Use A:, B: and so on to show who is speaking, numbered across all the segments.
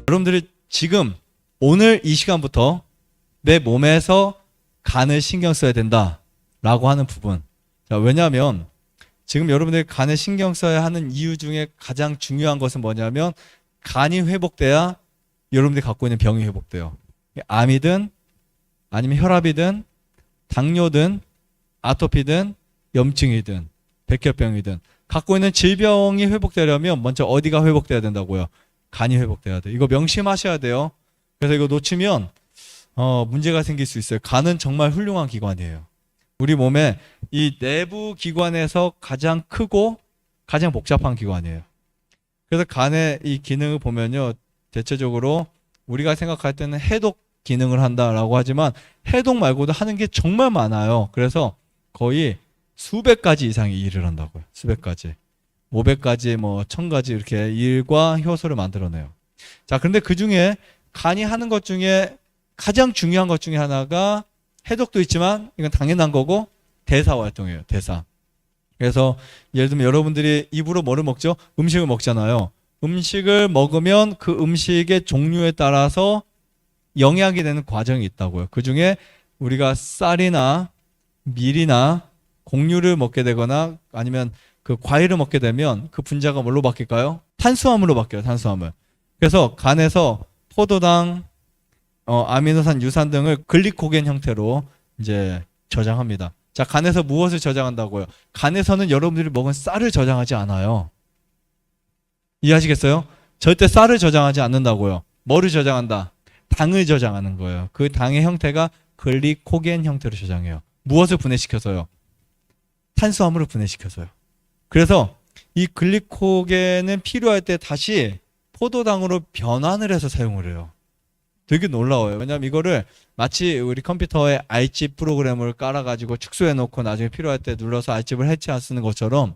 A: 여러분들이 지금 오늘 이 시간부터 내 몸에서 간을 신경 써야 된다라고 하는 부분. 자, 왜냐하면 지금 여러분들이 간에 신경 써야 하는 이유 중에 가장 중요한 것은 뭐냐면 간이 회복돼야 여러분들이 갖고 있는 병이 회복돼요. 암이든 아니면 혈압이든 당뇨든 아토피든 염증이든 백혈병이든 갖고 있는 질병이 회복되려면 먼저 어디가 회복돼야 된다고요? 간이 회복돼야 돼요. 이거 명심하셔야 돼요. 그래서 이거 놓치면 문제가 생길 수 있어요. 간은 정말 훌륭한 기관이에요. 우리 몸에 이 내부 기관에서 가장 크고 가장 복잡한 기관이에요. 그래서 간의 이 기능을 보면요, 대체적으로 우리가 생각할 때는 해독 기능을 한다라고 하지만 해독 말고도 하는 게 정말 많아요. 그래서 거의 수백 가지 이상의 일을 한다고요. 수백 가지. 500가지, 1000가지 이렇게 일과 효소를 만들어내요. 자, 그런데 그 중에 간이 하는 것 중에 가장 중요한 것 중에 하나가 해독도 있지만 이건 당연한 거고 대사 활동이에요. 대사. 그래서 예를 들면 여러분들이 입으로 뭐를 먹죠? 음식을 먹잖아요. 음식을 먹으면 그 음식의 종류에 따라서 영양이 되는 과정이 있다고요. 그 중에 우리가 쌀이나 밀이나 곡류를 먹게 되거나 아니면 그 과일을 먹게 되면 그 분자가 뭘로 바뀔까요? 탄수화물로 바뀌어요. 탄수화물. 그래서 간에서 포도당, 아미노산, 유산 등을 글리코겐 형태로 이제 저장합니다. 자, 간에서 무엇을 저장한다고요? 간에서는 여러분들이 먹은 쌀을 저장하지 않아요. 이해하시겠어요? 절대 쌀을 저장하지 않는다고요. 뭐를 저장한다? 당을 저장하는 거예요. 그 당의 형태가 글리코겐 형태로 저장해요. 무엇을 분해시켜서요? 탄수화물을 분해시켜서요. 그래서 이 글리코겐은 필요할 때 다시 포도당으로 변환을 해서 사용을 해요. 되게 놀라워요. 왜냐하면 이거를 마치 우리 컴퓨터에 알집 프로그램을 깔아가지고 축소해 놓고 나중에 필요할 때 눌러서 알집을 해체 쓰는 것처럼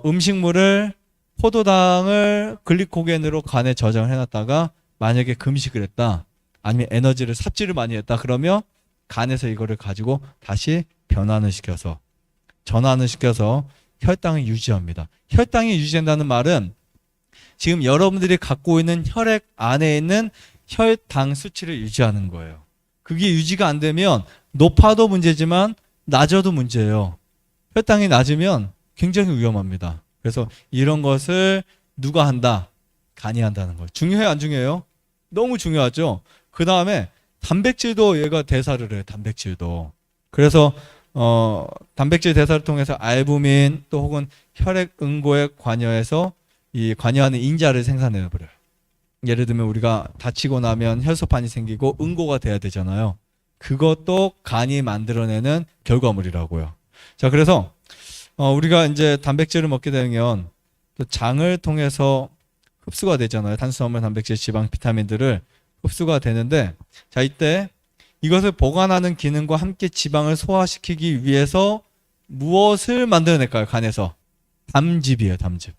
A: 음식물을 포도당을 글리코겐으로 간에 저장을 해놨다가 만약에 금식을 했다 아니면 에너지를 삽질을 많이 했다 그러면 간에서 이거를 가지고 다시 변환을 시켜서 전환을 시켜서 혈당을 유지합니다. 혈당이 유지된다는 말은 지금 여러분들이 갖고 있는 혈액 안에 있는 혈당 수치를 유지하는 거예요. 그게 유지가 안 되면 높아도 문제지만 낮아도 문제예요. 혈당이 낮으면 굉장히 위험합니다. 그래서 이런 것을 누가 한다? 간이 한다는 거예요. 중요해요? 안 중요해요? 너무 중요하죠. 그 다음에 단백질도 얘가 대사를 해요. 단백질도. 그래서 단백질 대사를 통해서 알부민 또 혹은 혈액 응고에 관여해서 이 관여하는 인자를 생산해 버려요. 예를 들면 우리가 다치고 나면 혈소판이 생기고 응고가 돼야 되잖아요. 그것도 간이 만들어내는 결과물이라고요. 자, 그래서 우리가 이제 단백질을 먹게 되면 또 장을 통해서 흡수가 되잖아요. 탄수화물, 단백질, 지방, 비타민들을 흡수가 되는데 자, 이때 이것을 보관하는 기능과 함께 지방을 소화시키기 위해서 무엇을 만들어낼까요? 간에서 담즙이에요. 담즙.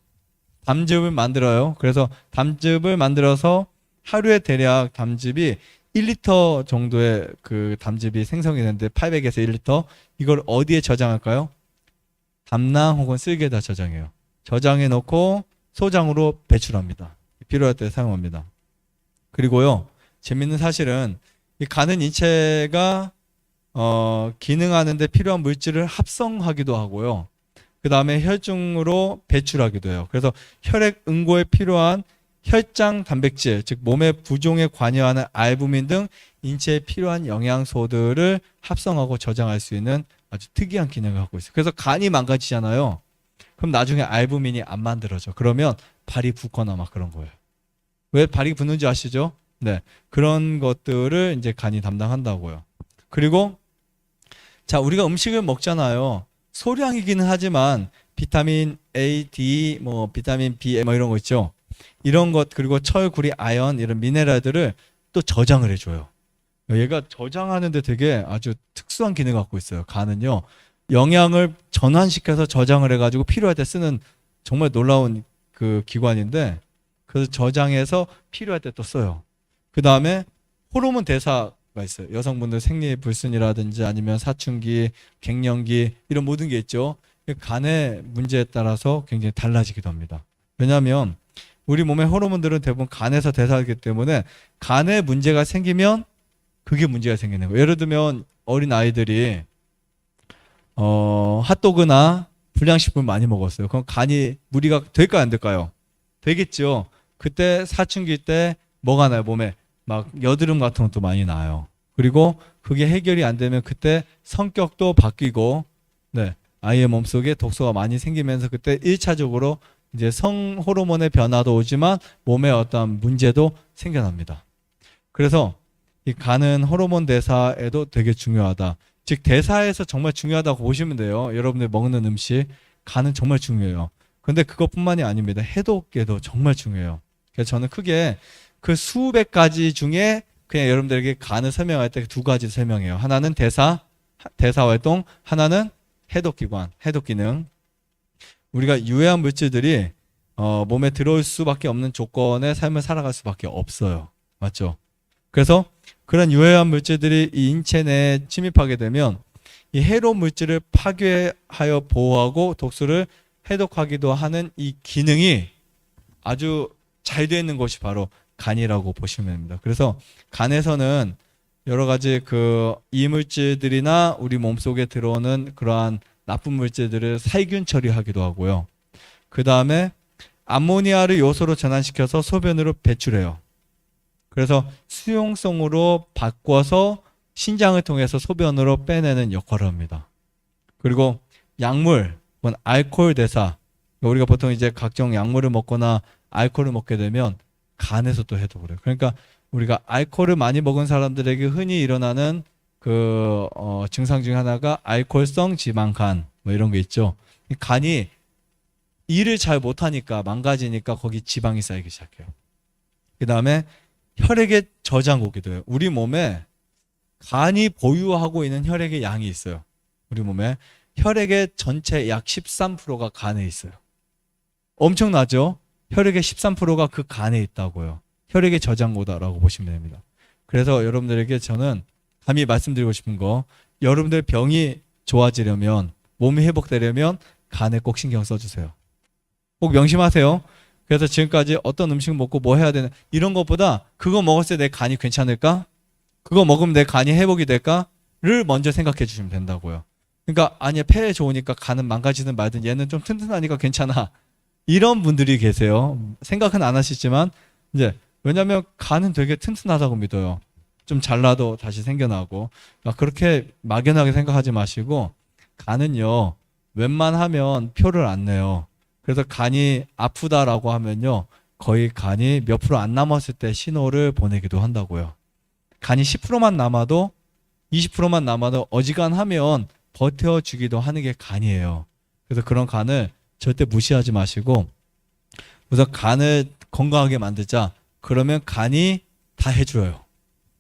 A: 담즙을 만들어요. 그래서 담즙을 만들어서 하루에 대략 담즙이 1리터 정도의 그 담즙이 생성이 되는데 800에서 1리터 이걸 어디에 저장할까요? 담낭 혹은 쓸개에다 저장해요. 저장해 놓고 소장으로 배출합니다. 필요할 때 사용합니다. 그리고요, 재밌는 사실은 이 간은 인체가 기능하는 데 필요한 물질을 합성하기도 하고요. 그 다음에 혈중으로 배출하기도 해요. 그래서 혈액 응고에 필요한 혈장 단백질, 즉 몸의 부종에 관여하는 알부민 등 인체에 필요한 영양소들을 합성하고 저장할 수 있는 아주 특이한 기능을 갖고 있어요. 그래서 간이 망가지잖아요. 그럼 나중에 알부민이 안 만들어져. 그러면 발이 붓거나 막 그런 거예요. 왜 발이 붓는지 아시죠? 네, 그런 것들을 이제 간이 담당한다고요. 그리고 자, 우리가 음식을 먹잖아요. 소량이기는 하지만 비타민 A, D, 비타민 B 이런 거 있죠. 이런 것 그리고 철, 구리, 아연 이런 미네랄들을 또 저장을 해줘요. 얘가 저장하는데 되게 아주 특수한 기능을 갖고 있어요. 간은요, 영양을 전환시켜서 저장을 해가지고 필요할 때 쓰는 정말 놀라운 그 기관인데 그래서 저장해서 필요할 때 또 써요. 그 다음에 호르몬 대사가 있어요. 여성분들 생리불순이라든지 아니면 사춘기, 갱년기 이런 모든 게 있죠. 간의 문제에 따라서 굉장히 달라지기도 합니다. 왜냐하면 우리 몸의 호르몬들은 대부분 간에서 대사하기 때문에 간에 문제가 생기면 그게 문제가 생기는 거예요. 예를 들면 어린 아이들이 핫도그나 불량식품 많이 먹었어요. 그럼 간이 무리가 될까요, 안 될까요? 되겠죠. 그때 사춘기 때 뭐가 나요? 몸에 막 여드름 같은 것도 많이 나요. 그리고 그게 해결이 안 되면 그때 성격도 바뀌고, 네, 아이의 몸속에 독소가 많이 생기면서 그때 1차적으로 이제 성 호르몬의 변화도 오지만 몸에 어떤 문제도 생겨납니다. 그래서 이 간은 호르몬 대사에도 되게 중요하다. 즉 대사에서 정말 중요하다고 보시면 돼요. 여러분들 먹는 음식, 간은 정말 중요해요. 근데 그것뿐만이 아닙니다. 해독계도 정말 중요해요. 그래서 저는 크게 그 수백 가지 중에 그냥 여러분들에게 간을 설명할 때 두 가지 설명해요. 하나는 대사 활동, 하나는 해독기관, 해독기능. 우리가 유해한 물질들이 몸에 들어올 수밖에 없는 조건의 삶을 살아갈 수밖에 없어요. 맞죠? 그래서 그런 유해한 물질들이 이 인체 내에 침입하게 되면 이 해로운 물질을 파괴하여 보호하고 독소를 해독하기도 하는 이 기능이 아주 잘 되어 있는 것이 바로 간이라고 보시면 됩니다. 그래서 간에서는 여러 가지 그 이물질들이나 우리 몸속에 들어오는 그러한 나쁜 물질들을 살균 처리하기도 하고요. 그 다음에 암모니아를 요소로 전환시켜서 소변으로 배출해요. 그래서 수용성으로 바꿔서 신장을 통해서 소변으로 빼내는 역할을 합니다. 그리고 약물, 알코올 대사. 우리가 보통 이제 각종 약물을 먹거나 알코올을 먹게 되면 간에서 또 해독을 해요. 그러니까 우리가 알코올을 많이 먹은 사람들에게 흔히 일어나는 그 증상 중에 하나가 알코올성 지방간 뭐 이런 게 있죠. 간이 일을 잘 못하니까 망가지니까 거기 지방이 쌓이기 시작해요. 그 다음에 혈액의 저장고기도 해요. 우리 몸에 간이 보유하고 있는 혈액의 양이 있어요. 우리 몸에 혈액의 전체 약 13%가 간에 있어요. 엄청나죠? 혈액의 13%가 그 간에 있다고요. 혈액의 저장고다라고 보시면 됩니다. 그래서 여러분들에게 저는 감히 말씀드리고 싶은 거, 여러분들 병이 좋아지려면, 몸이 회복되려면 간에 꼭 신경 써주세요. 꼭 명심하세요. 그래서 지금까지 어떤 음식 먹고 뭐 해야 되나 이런 것보다 그거 먹었을 때 내 간이 괜찮을까? 그거 먹으면 내 간이 회복이 될까?를 먼저 생각해 주시면 된다고요. 그러니까 아니 폐에 좋으니까 간은 망가지든 말든 얘는 좀 튼튼하니까 괜찮아. 이런 분들이 계세요. 생각은 안 하시지만 이제 왜냐하면 간은 되게 튼튼하다고 믿어요. 좀 잘라도 다시 생겨나고. 그러니까 그렇게 막연하게 생각하지 마시고 간은요 웬만하면 표를 안 내요. 그래서 간이 아프다라고 하면요 거의 간이 몇 프로 안 남았을 때 신호를 보내기도 한다고요. 간이 10%만 남아도 20%만 남아도 어지간하면 버텨주기도 하는 게 간이에요. 그래서 그런 간을 절대 무시하지 마시고 우선 간을 건강하게 만들자. 그러면 간이 다 해줘요.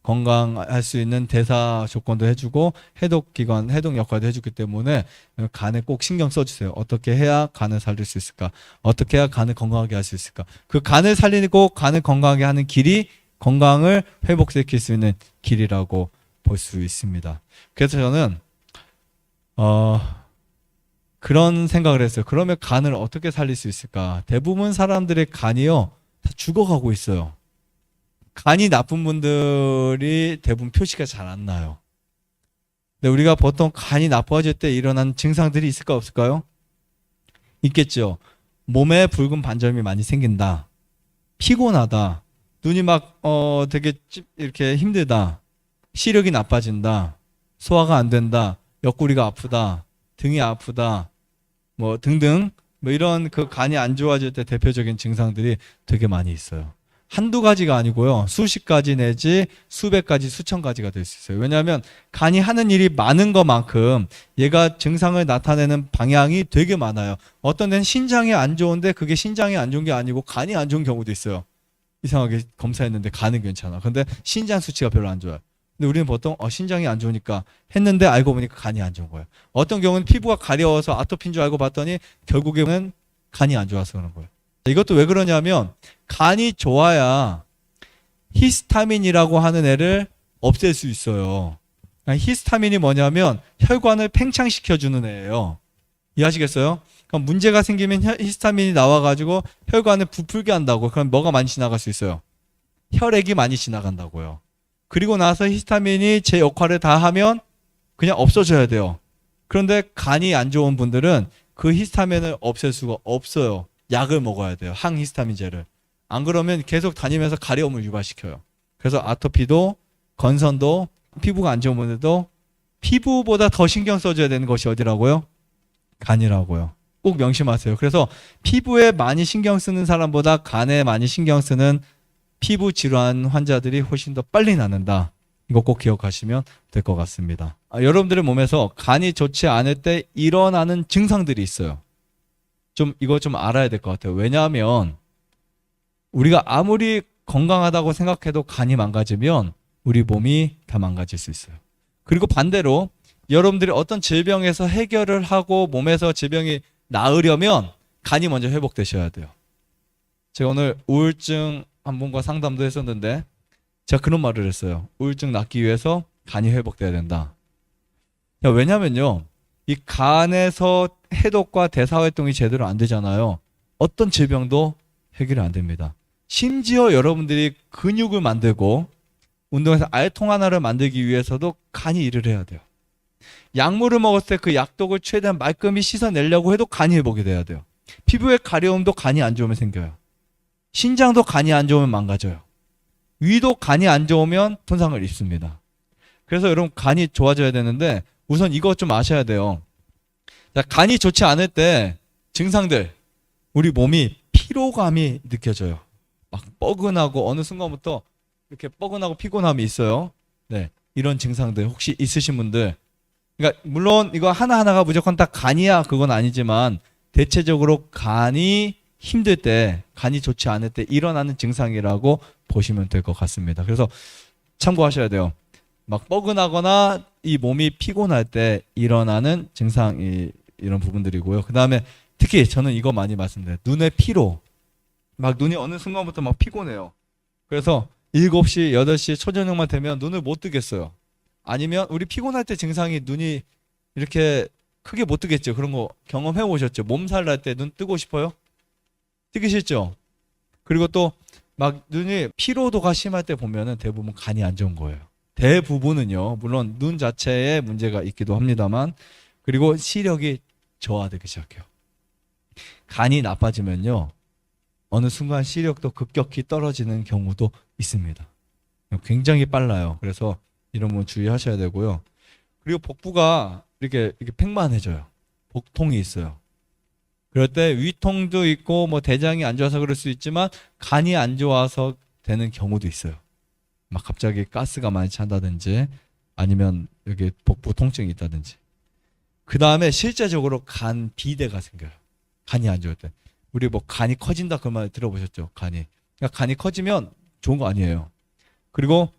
A: 건강할 수 있는 대사 조건도 해주고 해독기관, 해독 역할도 해주기 때문에 간에 꼭 신경 써주세요. 어떻게 해야 간을 살릴 수 있을까? 어떻게 해야 간을 건강하게 할 수 있을까? 그 간을 살리고 간을 건강하게 하는 길이 건강을 회복시킬 수 있는 길이라고 볼 수 있습니다. 그래서 저는 그런 생각을 했어요. 그러면 간을 어떻게 살릴 수 있을까? 대부분 사람들의 간이요 다 죽어가고 있어요. 간이 나쁜 분들이 대부분 표시가 잘 안 나요. 근데 우리가 보통 간이 나빠질 때 일어나는 증상들이 있을까 없을까요? 있겠죠. 몸에 붉은 반점이 많이 생긴다. 피곤하다. 눈이 막 되게 이렇게 힘들다. 시력이 나빠진다. 소화가 안 된다. 옆구리가 아프다. 등이 아프다. 뭐 등등 뭐 이런 그 간이 안 좋아질 때 대표적인 증상들이 되게 많이 있어요. 한두 가지가 아니고요. 수십 가지 내지 수백 가지, 수천 가지가 될 수 있어요. 왜냐하면 간이 하는 일이 많은 것만큼 얘가 증상을 나타내는 방향이 되게 많아요. 어떤 데는 신장이 안 좋은데 그게 신장이 안 좋은 게 아니고 간이 안 좋은 경우도 있어요. 이상하게 검사했는데 간은 괜찮아. 근데 신장 수치가 별로 안 좋아요. 근데 우리는 보통 신장이 안 좋으니까 했는데 알고 보니까 간이 안 좋은 거예요. 어떤 경우는 피부가 가려워서 아토피인 줄 알고 봤더니 결국에는 간이 안 좋아서 그런 거예요. 이것도 왜 그러냐면 간이 좋아야 히스타민이라고 하는 애를 없앨 수 있어요. 히스타민이 뭐냐면 혈관을 팽창시켜주는 애예요. 이해하시겠어요? 그럼 문제가 생기면 히스타민이 나와가지고 혈관을 부풀게 한다고. 그럼 뭐가 많이 지나갈 수 있어요? 혈액이 많이 지나간다고요. 그리고 나서 히스타민이 제 역할을 다 하면 그냥 없어져야 돼요. 그런데 간이 안 좋은 분들은 그 히스타민을 없앨 수가 없어요. 약을 먹어야 돼요. 항히스타민제를. 안 그러면 계속 다니면서 가려움을 유발시켜요. 그래서 아토피도 건선도 피부가 안 좋은 분들도 피부보다 더 신경 써줘야 되는 것이 어디라고요? 간이라고요. 꼭 명심하세요. 그래서 피부에 많이 신경 쓰는 사람보다 간에 많이 신경 쓰는 피부 질환 환자들이 훨씬 더 빨리 낫는다. 이거 꼭 기억하시면 될 것 같습니다. 여러분들의 몸에서 간이 좋지 않을 때 일어나는 증상들이 있어요. 이거 좀 알아야 될 것 같아요. 왜냐하면 우리가 아무리 건강하다고 생각해도 간이 망가지면 우리 몸이 다 망가질 수 있어요. 그리고 반대로 여러분들이 어떤 질병에서 해결을 하고 몸에서 질병이 나으려면 간이 먼저 회복되셔야 돼요. 제가 오늘 우울증 한 분과 상담도 했었는데 제가 그런 말을 했어요. 우울증 낫기 위해서 간이 회복돼야 된다. 왜냐면요, 이 간에서 해독과 대사활동이 제대로 안 되잖아요. 어떤 질병도 해결이 안 됩니다. 심지어 여러분들이 근육을 만들고 운동에서 알통 하나를 만들기 위해서도 간이 일을 해야 돼요. 약물을 먹었을 때 그 약독을 최대한 말끔히 씻어내려고 해도 간이 회복이 돼야 돼요. 피부의 가려움도 간이 안 좋으면 생겨요. 신장도 간이 안 좋으면 망가져요. 위도 간이 안 좋으면 손상을 입습니다. 그래서 여러분 간이 좋아져야 되는데 우선 이거 좀 아셔야 돼요. 자, 간이 좋지 않을 때 증상들, 우리 몸이 피로감이 느껴져요. 막 뻐근하고 어느 순간부터 이렇게 뻐근하고 피곤함이 있어요. 네, 이런 증상들 혹시 있으신 분들, 그러니까 물론 이거 하나하나가 무조건 다 간이야 그건 아니지만 대체적으로 간이 힘들 때, 간이 좋지 않을 때 일어나는 증상이라고 보시면 될 것 같습니다. 그래서 참고하셔야 돼요. 막 뻐근하거나 이 몸이 피곤할 때 일어나는 증상이 이런 부분들이고요. 그 다음에 특히 저는 이거 많이 말씀드려요. 눈의 피로. 막 눈이 어느 순간부터 막 피곤해요. 그래서 7시, 8시 초저녁만 되면 눈을 못 뜨겠어요. 아니면 우리 피곤할 때 증상이 눈이 이렇게 크게 못 뜨겠죠. 그런 거 경험해 보셨죠? 몸살 날 때 눈 뜨고 싶어요? 뜨기 싫죠? 그리고 또 막 눈이 피로도가 심할 때 보면은 대부분 간이 안 좋은 거예요. 대부분은요. 물론 눈 자체에 문제가 있기도 합니다만, 그리고 시력이 저하되기 시작해요. 간이 나빠지면요, 어느 순간 시력도 급격히 떨어지는 경우도 있습니다. 굉장히 빨라요. 그래서 이런 건 주의하셔야 되고요. 그리고 복부가 이렇게 팽만해져요. 복통이 있어요. 그럴 때 위통도 있고 뭐 대장이 안 좋아서 그럴 수 있지만 간이 안 좋아서 되는 경우도 있어요. 막 갑자기 가스가 많이 찬다든지 아니면 여기 복부 통증이 있다든지. 그 다음에 실제적으로 간 비대가 생겨요. 간이 안 좋을 때. 우리 뭐 간이 커진다 그 말 들어보셨죠? 간이. 그러니까 간이 커지면 좋은 거 아니에요. 그리고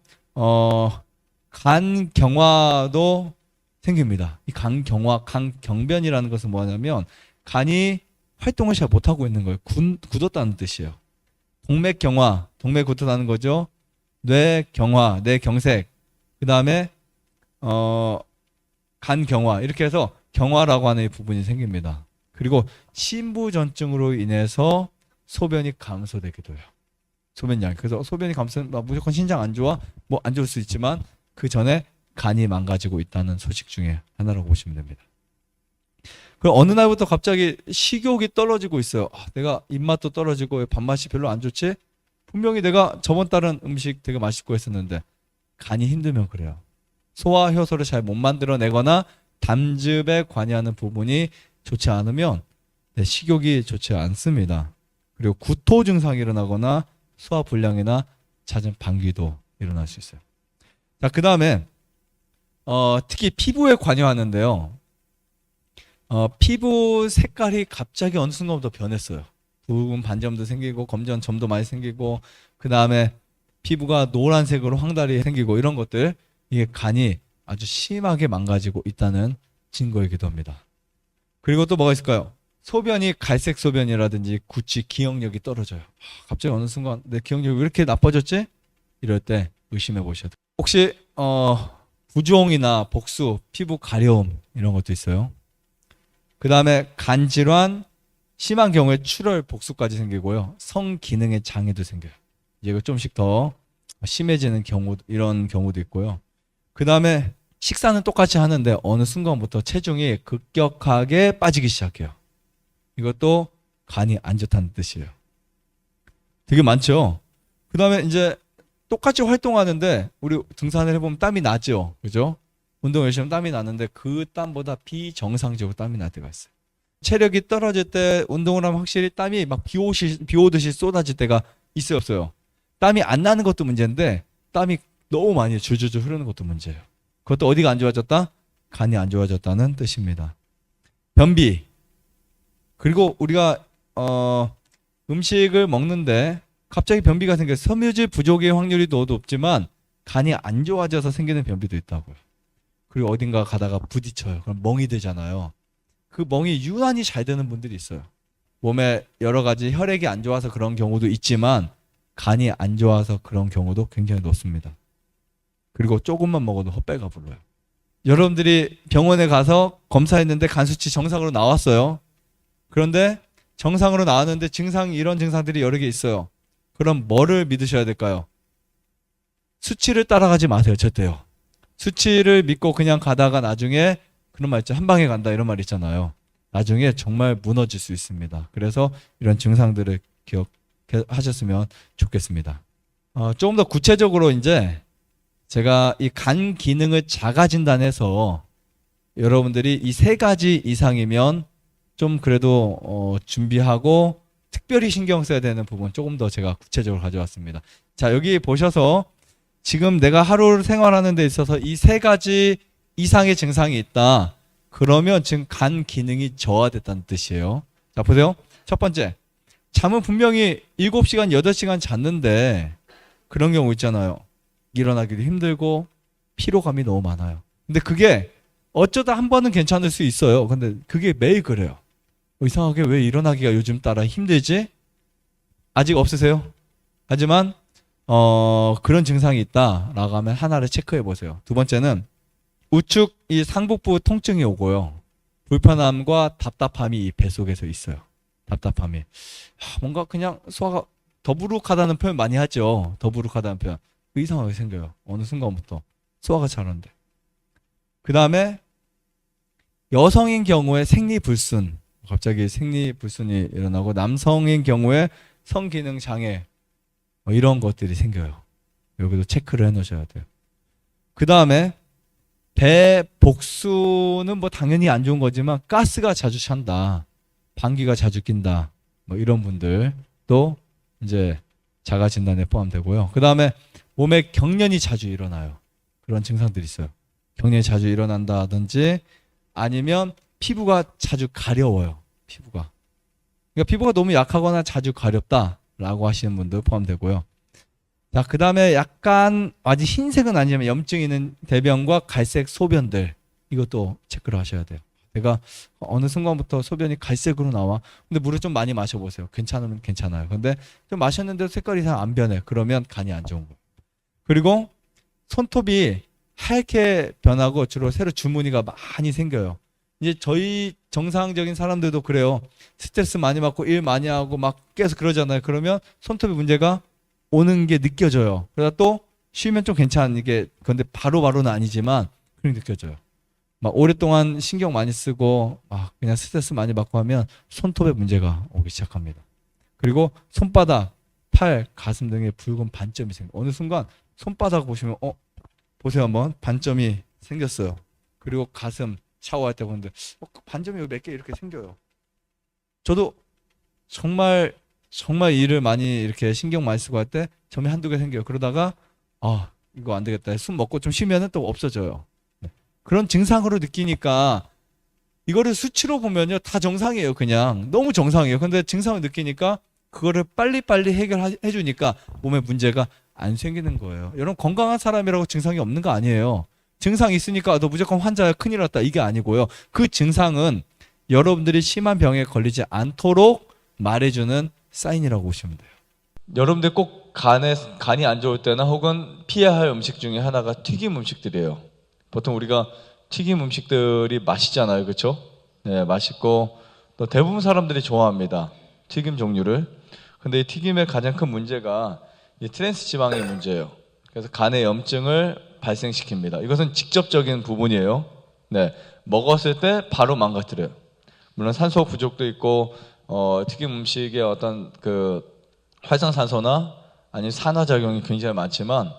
A: 간경화도 생깁니다. 이 간경화, 간경변이라는 것은 뭐냐면 간이 활동을 잘 못하고 있는 거예요. 굳었다는 뜻이에요. 동맥경화, 동맥 굳었다는 거죠. 뇌경화, 뇌경색, 그 다음에 간경화, 이렇게 해서 경화라고 하는 부분이 생깁니다. 그리고 심부전증으로 인해서 소변이 감소되기도 해요. 소변량. 그래서 소변이 감소는 무조건 신장 안 좋아? 뭐 안 좋을 수 있지만 그 전에 간이 망가지고 있다는 소식 중에 하나라고 보시면 됩니다. 그럼 어느 날부터 갑자기 식욕이 떨어지고 있어요. 내가 입맛도 떨어지고 밥맛이 별로 안 좋지? 분명히 내가 저번 달은 음식 되게 맛있고 했었는데 간이 힘들면 그래요. 소화 효소를 잘 못 만들어내거나 담즙에 관여하는 부분이 좋지 않으면 식욕이 좋지 않습니다. 그리고 구토 증상이 일어나거나 소화 불량이나 잦은 방귀도 일어날 수 있어요. 자, 그 다음에 특히 피부에 관여하는데요. 피부 색깔이 갑자기 어느 순간부터 변했어요. 붉은 반점도 생기고 검정 점도 많이 생기고 그 다음에 피부가 노란색으로 황달이 생기고 이런 것들, 이게 간이 아주 심하게 망가지고 있다는 증거이기도 합니다. 그리고 또 뭐가 있을까요? 소변이 갈색 소변이라든지 구취, 기억력이 떨어져요. 갑자기 어느 순간 내 기억력이 왜 이렇게 나빠졌지? 이럴 때 의심해 보셔야 돼요. 혹시 부종이나 복수, 피부 가려움 이런 것도 있어요. 그 다음에 간질환, 심한 경우에 출혈, 복수까지 생기고요. 성기능의 장애도 생겨요. 이거 좀씩 더 심해지는 경우, 이런 경우도 있고요. 그 다음에 식사는 똑같이 하는데 어느 순간부터 체중이 급격하게 빠지기 시작해요. 이것도 간이 안 좋다는 뜻이에요. 되게 많죠. 그 다음에 이제 똑같이 활동하는데 우리 등산을 해보면 땀이 나죠. 그죠? 운동 열심히 하면 땀이 나는데 그 땀보다 비정상적으로 땀이 날 때가 있어요. 체력이 떨어질 때 운동을 하면 확실히 땀이 막 비 오듯이 쏟아질 때가 있어요, 없어요? 땀이 안 나는 것도 문제인데 땀이 너무 많이 줄줄줄 흐르는 것도 문제예요. 그것도 어디가 안 좋아졌다? 간이 안 좋아졌다는 뜻입니다. 변비. 그리고 우리가 음식을 먹는데 갑자기 변비가 생겨서 섬유질 부족의 확률이 더 높지만 간이 안 좋아져서 생기는 변비도 있다고요. 그리고 어딘가 가다가 부딪혀요. 그럼 멍이 되잖아요. 그 멍이 유난히 잘 되는 분들이 있어요. 몸에 여러 가지 혈액이 안 좋아서 그런 경우도 있지만 간이 안 좋아서 그런 경우도 굉장히 높습니다. 그리고 조금만 먹어도 헛배가 불러요. 여러분들이 병원에 가서 검사했는데 간 수치 정상으로 나왔어요. 그런데 정상으로 나왔는데 이런 증상들이 여러 개 있어요. 그럼 뭐를 믿으셔야 될까요? 수치를 따라가지 마세요. 절대요. 수치를 믿고 그냥 가다가 나중에 그런 말 있죠. 한 방에 간다 이런 말 있잖아요. 나중에 정말 무너질 수 있습니다. 그래서 이런 증상들을 기억하셨으면 좋겠습니다. 조금 더 구체적으로 이제 제가 이 간 기능을 자가진단해서 여러분들이 이 3가지 이상이면 좀 그래도 준비하고 특별히 신경 써야 되는 부분 조금 더 제가 구체적으로 가져왔습니다. 자, 여기 보셔서 지금 내가 하루 생활하는 데 있어서 이 3가지 이상의 증상이 있다. 그러면 지금 간 기능이 저하됐다는 뜻이에요. 자, 보세요. 첫 번째, 잠은 분명히 7시간, 8시간 잤는데 그런 경우 있잖아요. 일어나기도 힘들고 피로감이 너무 많아요. 근데 그게 어쩌다 한 번은 괜찮을 수 있어요. 근데 그게 매일 그래요. 이상하게 왜 일어나기가 요즘 따라 힘들지? 아직 없으세요? 하지만 그런 증상이 있다라고 하면 하나를 체크해 보세요. 두 번째는 우측 이 상복부 통증이 오고요. 불편함과 답답함이 이 배 속에서 있어요. 답답함이. 뭔가 그냥 소화가 더부룩하다는 표현 많이 하죠. 더부룩하다는 표현. 이상하게 생겨요. 어느 순간부터 소화가 잘 안 돼. 그 다음에 여성인 경우에 생리불순, 갑자기 생리불순이 일어나고 남성인 경우에 성기능 장애 이런 것들이 생겨요. 여기도 체크를 해놓으셔야 돼요. 그 다음에 배 복수는 뭐 당연히 안 좋은 거지만 가스가 자주 찬다, 방귀가 자주 낀다, 뭐 이런 분들도 이제 자가 진단에 포함되고요. 그 다음에 몸에 경련이 자주 일어나요. 그런 증상들이 있어요. 경련이 자주 일어난다든지 아니면 피부가 자주 가려워요. 피부가. 그러니까 피부가 너무 약하거나 자주 가렵다라고 하시는 분들 포함되고요. 자, 그 다음에 약간 아직 흰색은 아니지만 염증이 있는 대변과 갈색 소변들, 이것도 체크를 하셔야 돼요. 내가 어느 순간부터 소변이 갈색으로 나와. 근데 물을 좀 많이 마셔보세요. 괜찮으면 괜찮아요. 근데 좀 마셨는데도 색깔이 잘 안 변해. 그러면 간이 안 좋은 거예요. 그리고 손톱이 하얗게 변하고 주로 새로 주무니가 많이 생겨요. 이제 저희 정상적인 사람들도 그래요. 스트레스 많이 받고 일 많이 하고 막 계속 그러잖아요. 그러면 손톱에 문제가 오는 게 느껴져요. 그러다 또 쉬면 좀 괜찮은 게, 근데 바로바로는 아니지만 그렇게 느껴져요. 막 오랫동안 신경 많이 쓰고 막 그냥 스트레스 많이 받고 하면 손톱에 문제가 오기 시작합니다. 그리고 손바닥, 팔, 가슴 등에 붉은 반점이 생겨요. 어느 순간 손바닥 보시면 보세요 한번. 반점이 생겼어요. 그리고 가슴 샤워할 때 보는데 반점이 몇 개 이렇게 생겨요. 저도 정말 일을 많이 이렇게 신경 많이 쓰고 할 때 점이 한두 개 생겨요. 그러다가 이거 안 되겠다. 숨 먹고 좀 쉬면은 또 없어져요. 그런 증상으로 느끼니까 이거를 수치로 보면요 다 정상이에요. 그냥 너무 정상이에요. 근데 증상을 느끼니까 그거를 빨리빨리 해결해 주니까 몸에 문제가 안 생기는 거예요. 여러분, 건강한 사람이라고 증상이 없는 거 아니에요. 증상이 있으니까 너 무조건 환자야, 큰일 났다, 이게 아니고요. 그 증상은 여러분들이 심한 병에 걸리지 않도록 말해주는 사인이라고 보시면 돼요. 여러분들 꼭 간이 안 좋을 때나 혹은 피해야 할 음식 중에 하나가 튀김 음식들이에요. 보통 우리가 튀김 음식들이 맛있잖아요, 그렇죠?
B: 네, 맛있고 또 대부분 사람들이 좋아합니다. 튀김 종류를. 근데 이 튀김의 가장 큰 문제가 이 트랜스 지방의 문제예요. 그래서 간의 염증을 발생시킵니다. 이것은 직접적인 부분이에요. 네, 먹었을 때 바로 망가뜨려요. 물론 산소 부족도 있고 튀김 음식의 어떤 그 활성산소나 아니면 산화작용이 굉장히 많지만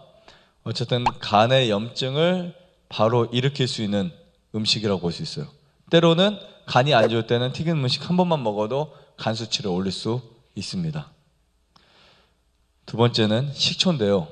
B: 어쨌든 간의 염증을 바로 일으킬 수 있는 음식이라고 볼 수 있어요. 때로는 간이 안 좋을 때는 튀긴 음식 한 번만 먹어도 간 수치를 올릴 수 있습니다. 두 번째는 식초인데요.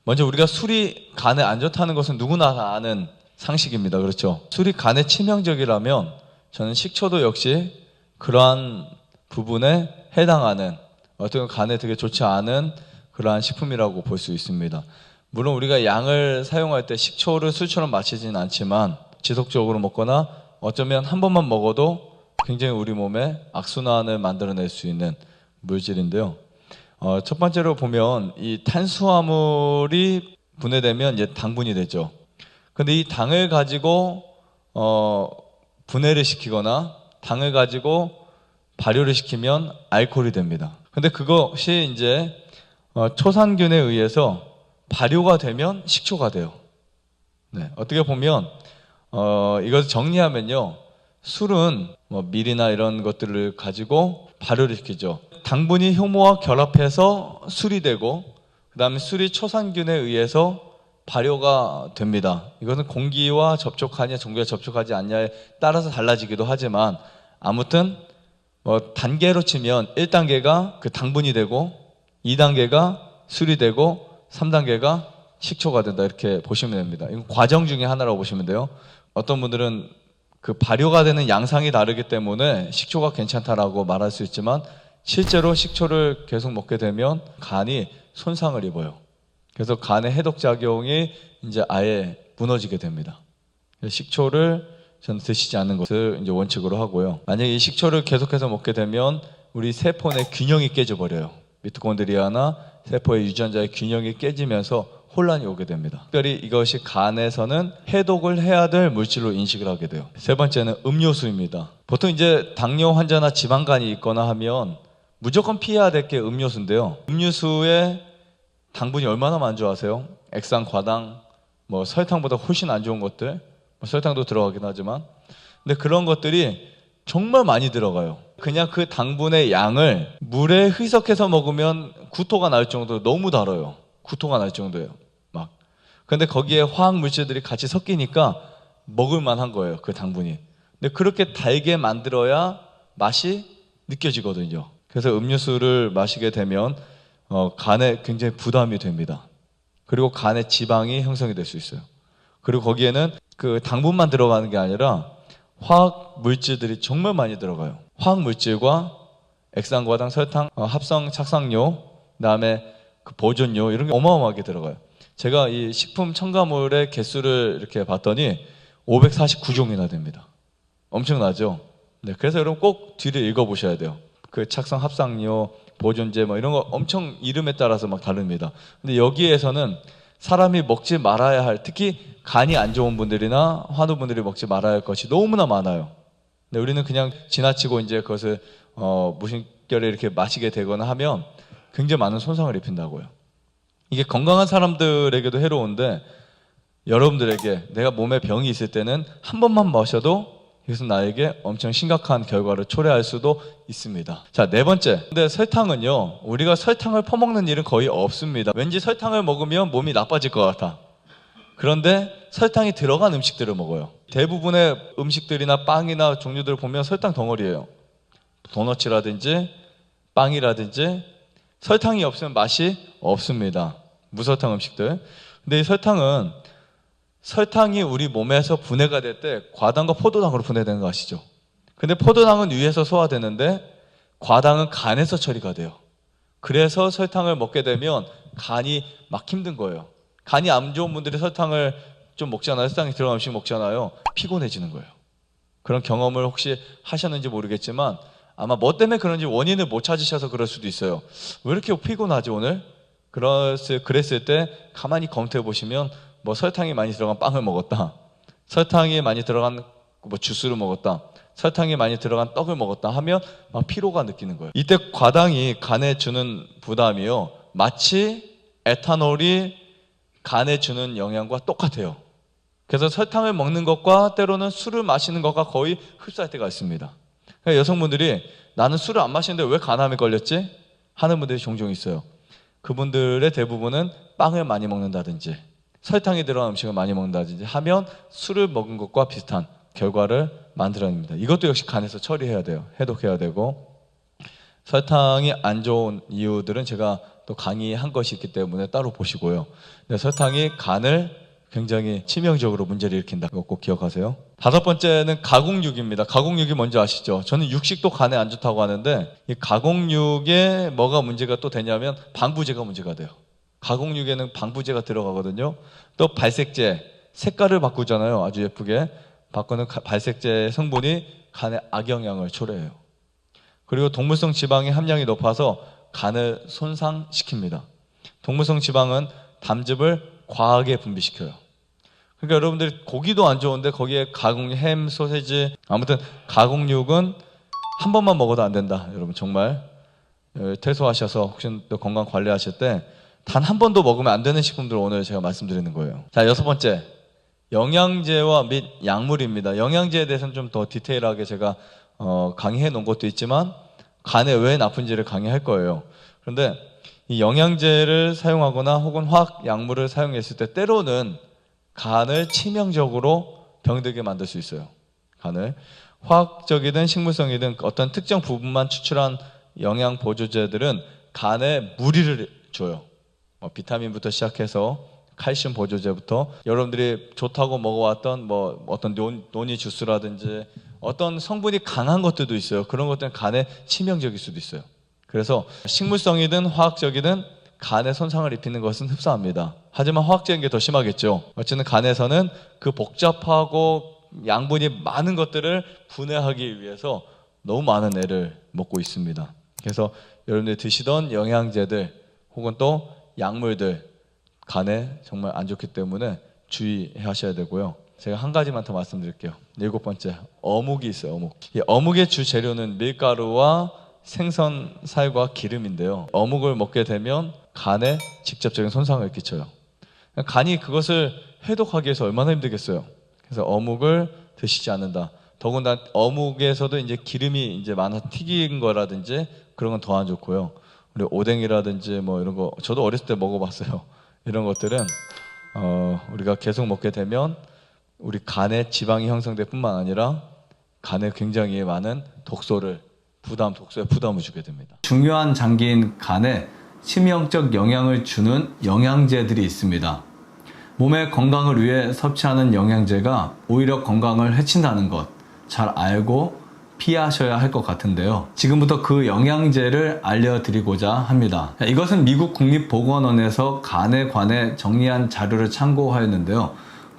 B: 먼저 우리가 술이 간에 안 좋다는 것은 누구나 다 아는 상식입니다. 그렇죠? 술이 간에 치명적이라면 저는 식초도 역시 그러한 부분에 해당하는 어떤 간에 되게 좋지 않은 그러한 식품이라고 볼 수 있습니다. 물론 우리가 양을 사용할 때 식초를 술처럼 마시지는 않지만 지속적으로 먹거나 어쩌면 한 번만 먹어도 굉장히 우리 몸에 악순환을 만들어낼 수 있는 물질인데요. 첫 번째로 보면 이 탄수화물이 분해되면 이제 당분이 되죠. 근데 이 당을 가지고 분해를 시키거나 당을 가지고 발효를 시키면 알코올이 됩니다. 근데 그것이 이제 초산균에 의해서 발효가 되면 식초가 돼요. 네, 어떻게 보면 이것을 정리하면요, 술은 뭐 밀이나 이런 것들을 가지고 발효를 시키죠. 당분이 효모와 결합해서 술이 되고 그 다음에 술이 초산균에 의해서 발효가 됩니다. 이것은 공기와 접촉하냐 종기와 접촉하지 않냐에 따라서 달라지기도 하지만 아무튼 단계로 치면 1단계가 그 당분이 되고 2단계가 술이 되고 3단계가 식초가 된다, 이렇게 보시면 됩니다. 이건 과정 중에 하나라고 보시면 돼요. 어떤 분들은 그 발효가 되는 양상이 다르기 때문에 식초가 괜찮다라고 말할 수 있지만 실제로 식초를 계속 먹게 되면 간이 손상을 입어요. 그래서 간의 해독작용이 이제 아예 무너지게 됩니다. 식초를 저는 드시지 않는 것을 이제 원칙으로 하고요. 만약에 이 식초를 계속해서 먹게 되면 우리 세포 내 균형이 깨져버려요. 미토콘드리아나 세포의 유전자의 균형이 깨지면서 혼란이 오게 됩니다. 특별히 이것이 간에서는 해독을 해야 될 물질로 인식을 하게 돼요. 세 번째는 음료수입니다. 보통 이제 당뇨 환자나 지방간이 있거나 하면 무조건 피해야 될 게 음료수인데요. 음료수에 당분이 얼마나 많은 줄 아세요? 액상, 과당, 뭐 설탕보다 훨씬 안 좋은 것들, 설탕도 들어가긴 하지만, 근데 그런 것들이 정말 많이 들어가요. 그냥 그 당분의 양을 물에 희석해서 먹으면 구토가 날 정도로 너무 달아요. 구토가 날 정도예요. 막. 근데 거기에 화학 물질들이 같이 섞이니까 먹을 만한 거예요, 그 당분이. 근데 그렇게 달게 만들어야 맛이 느껴지거든요. 그래서 음료수를 마시게 되면 간에 굉장히 부담이 됩니다. 그리고 간에 지방이 형성이 될 수 있어요. 그리고 거기에는 그 당분만 들어가는 게 아니라 화학 물질들이 정말 많이 들어가요. 화학 물질과 액상과당, 설탕, 합성 착상료, 그다음에 그 보존료, 이런 게 어마어마하게 들어가요. 제가 이 식품 첨가물의 개수를 이렇게 봤더니 549종이나 됩니다. 엄청나죠? 네, 그래서 여러분 꼭 뒤를 읽어보셔야 돼요. 그 착상 합성료, 보존제 뭐 이런 거 엄청 이름에 따라서 막 다릅니다. 근데 여기에서는 사람이 먹지 말아야 할, 특히 간이 안 좋은 분들이나 환우분들이 먹지 말아야 할 것이 너무나 많아요. 근데 우리는 그냥 지나치고 이제 그것을 무심결에 이렇게 마시게 되거나 하면 굉장히 많은 손상을 입힌다고요. 이게 건강한 사람들에게도 해로운데 여러분들에게, 내가 몸에 병이 있을 때는 한 번만 마셔도 이것은 나에게 엄청 심각한 결과를 초래할 수도 있습니다. 자, 네 번째. 근데 설탕은요, 우리가 설탕을 퍼먹는 일은 거의 없습니다. 왠지 설탕을 먹으면 몸이 나빠질 것 같아. 그런데 설탕이 들어간 음식들을 먹어요. 대부분의 음식들이나 빵이나 종류들을 보면 설탕 덩어리예요. 도너츠라든지 빵이라든지 설탕이 없으면 맛이 없습니다. 무설탕 음식들. 근데 이 설탕이 우리 몸에서 분해가 될 때 과당과 포도당으로 분해되는 거 아시죠? 근데 포도당은 위에서 소화되는데 과당은 간에서 처리가 돼요. 그래서 설탕을 먹게 되면 간이 막 힘든 거예요. 간이 안 좋은 분들이 설탕을 좀 먹잖아요. 설탕이 들어간 음식 먹잖아요. 피곤해지는 거예요. 그런 경험을 혹시 하셨는지 모르겠지만 아마 뭐 때문에 그런지 원인을 못 찾으셔서 그럴 수도 있어요. 왜 이렇게 피곤하지 오늘? 그랬을 때 가만히 검토해 보시면 뭐 설탕이 많이 들어간 빵을 먹었다, 설탕이 많이 들어간 뭐 주스를 먹었다, 설탕이 많이 들어간 떡을 먹었다 하면 막 피로가 느끼는 거예요. 이때 과당이 간에 주는 부담이요, 마치 에탄올이 간에 주는 영향과 똑같아요. 그래서 설탕을 먹는 것과 때로는 술을 마시는 것과 거의 흡사할 때가 있습니다. 그러니까 여성분들이 나는 술을 안 마시는데 왜 간암에 걸렸지? 하는 분들이 종종 있어요. 그분들의 대부분은 빵을 많이 먹는다든지 설탕이 들어간 음식을 많이 먹는다든지 하면 술을 먹은 것과 비슷한 결과를 만들어냅니다. 이것도 역시 간에서 처리해야 돼요. 해독해야 되고, 설탕이 안 좋은 이유들은 제가 또 강의한 것이 있기 때문에 따로 보시고요. 근데 설탕이 간을 굉장히 치명적으로 문제를 일으킨다. 이거 꼭 기억하세요. 다섯 번째는 가공육입니다. 가공육이 뭔지 아시죠? 저는 육식도 간에 안 좋다고 하는데, 이 가공육에 뭐가 문제가 또 되냐면 방부제가 문제가 돼요. 가공육에는 방부제가 들어가거든요. 또 발색제, 색깔을 바꾸잖아요. 아주 예쁘게 바꾸는 발색제 성분이 간에 악영향을 초래해요. 그리고 동물성 지방의 함량이 높아서 간을 손상시킵니다. 동물성 지방은 담즙을 과하게 분비시켜요. 그러니까 여러분들이 고기도 안 좋은데 거기에 가공 햄, 소세지, 아무튼 가공육은 한 번만 먹어도 안 된다. 여러분 정말 퇴소하셔서 혹시 또 건강 관리하실 때 단 한 번도 먹으면 안 되는 식품들 오늘 제가 말씀드리는 거예요. 자, 여섯 번째, 영양제와 및 약물입니다. 영양제에 대해서는 좀 더 디테일하게 제가 강의해 놓은 것도 있지만 간에 왜 나쁜지를 강의할 거예요. 그런데 이 영양제를 사용하거나 혹은 화학 약물을 사용했을 때 때로는 간을 치명적으로 병들게 만들 수 있어요. 간을 화학적이든 식물성이든 어떤 특정 부분만 추출한 영양 보조제들은 간에 무리를 줘요. 비타민부터 시작해서 칼슘 보조제부터 여러분들이 좋다고 먹어왔던 뭐 어떤 노니 주스라든지 어떤 성분이 강한 것들도 있어요. 그런 것들은 간에 치명적일 수도 있어요. 그래서 식물성이든 화학적이든 간에 손상을 입히는 것은 흡사합니다. 하지만 화학적인 게 더 심하겠죠. 어쨌든 간에서는 그 복잡하고 양분이 많은 것들을 분해하기 위해서 너무 많은 애를 먹고 있습니다. 그래서 여러분들이 드시던 영양제들 혹은 또 약물들 간에 정말 안 좋기 때문에 주의하셔야 되고요. 제가 한 가지만 더 말씀드릴게요. 일곱 번째, 어묵이 있어요. 어묵. 이 어묵의 주 재료는 밀가루와 생선살과 기름인데요. 어묵을 먹게 되면 간에 직접적인 손상을 끼쳐요. 간이 그것을 해독하기 위해서 얼마나 힘들겠어요. 그래서 어묵을 드시지 않는다. 더군다나 어묵에서도 이제 기름이 이제 많아 튀긴 거라든지 그런 건 더 안 좋고요. 우리 오뎅이라든지 뭐 이런 거 저도 어렸을 때 먹어봤어요. 이런 것들은 우리가 계속 먹게 되면 우리 간에 지방이 형성될 뿐만 아니라 간에 굉장히 많은 독소에 부담을 주게 됩니다. 중요한 장기인 간에 치명적 영향을 주는 영양제들이 있습니다. 몸의 건강을 위해 섭취하는 영양제가 오히려 건강을 해친다는 것 잘 알고 피하셔야 할 것 같은데요. 지금부터 그 영양제를 알려드리고자 합니다. 이것은 미국 국립보건원에서 간에 관해 정리한 자료를 참고하였는데요.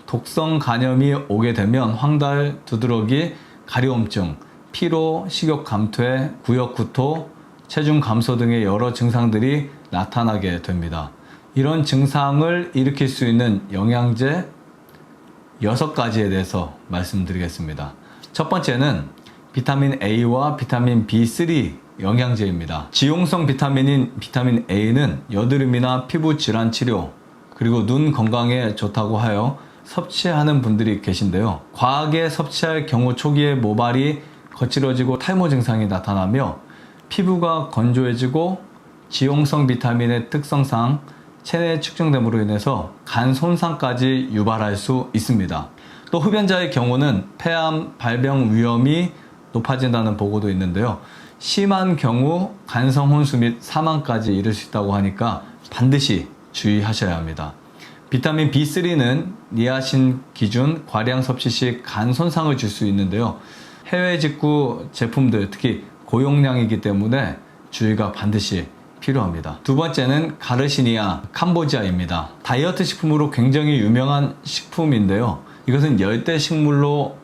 B: 독성 간염이 오게 되면 황달, 두드러기, 가려움증, 피로, 식욕 감퇴, 구역 구토, 체중 감소 등의 여러 증상들이 나타나게 됩니다. 이런 증상을 일으킬 수 있는 영양제 6가지에 대해서 말씀드리겠습니다. 첫 번째는 비타민 A와 비타민 B3 영양제입니다. 지용성 비타민인 비타민 A는 여드름이나 피부 질환 치료, 그리고 눈 건강에 좋다고 하여 섭취하는 분들이 계신데요. 과하게 섭취할 경우 초기에 모발이 거칠어지고 탈모 증상이 나타나며 피부가 건조해지고 지용성 비타민의 특성상 체내 축적됨으로 인해서 간 손상까지 유발할 수 있습니다. 또 흡연자의 경우는 폐암 발병 위험이 높아진다는 보고도 있는데요. 심한 경우 간성 혼수 및 사망까지 이를 수 있다고 하니까 반드시 주의하셔야 합니다. 비타민 B3는 니아신 기준 과량 섭취 시 간 손상을 줄 수 있는데요. 해외 직구 제품들, 특히 고용량이기 때문에 주의가 반드시 필요합니다. 두 번째는 가르시니아 캄보지아입니다. 다이어트 식품으로 굉장히 유명한 식품인데요. 이것은 열대 식물로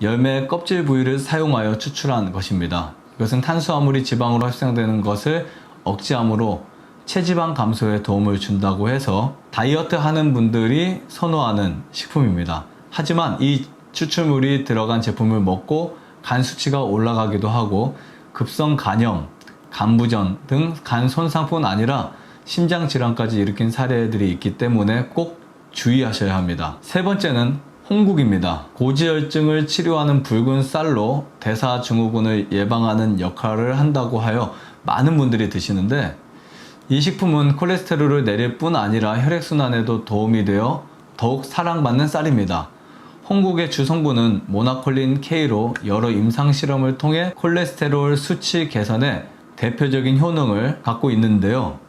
B: 열매 껍질 부위를 사용하여 추출한 것입니다. 이것은 탄수화물이 지방으로 합성되는 것을 억제함으로 체지방 감소에 도움을 준다고 해서 다이어트 하는 분들이 선호하는 식품입니다. 하지만 이 추출물이 들어간 제품을 먹고
C: 간 수치가 올라가기도 하고 급성 간염, 간부전 등 간 손상뿐 아니라 심장 질환까지 일으킨 사례들이 있기 때문에 꼭 주의하셔야 합니다. 세 번째는 홍국입니다. 고지혈증을 치료하는 붉은 쌀로 대사증후군을 예방하는 역할을 한다고 하여 많은 분들이 드시는데, 이 식품은 콜레스테롤을 내릴 뿐 아니라 혈액순환에도 도움이 되어 더욱 사랑받는 쌀입니다. 홍국의 주성분은 모나콜린 K로 여러 임상 실험을 통해 콜레스테롤 수치 개선에 대표적인 효능을 갖고 있는데요.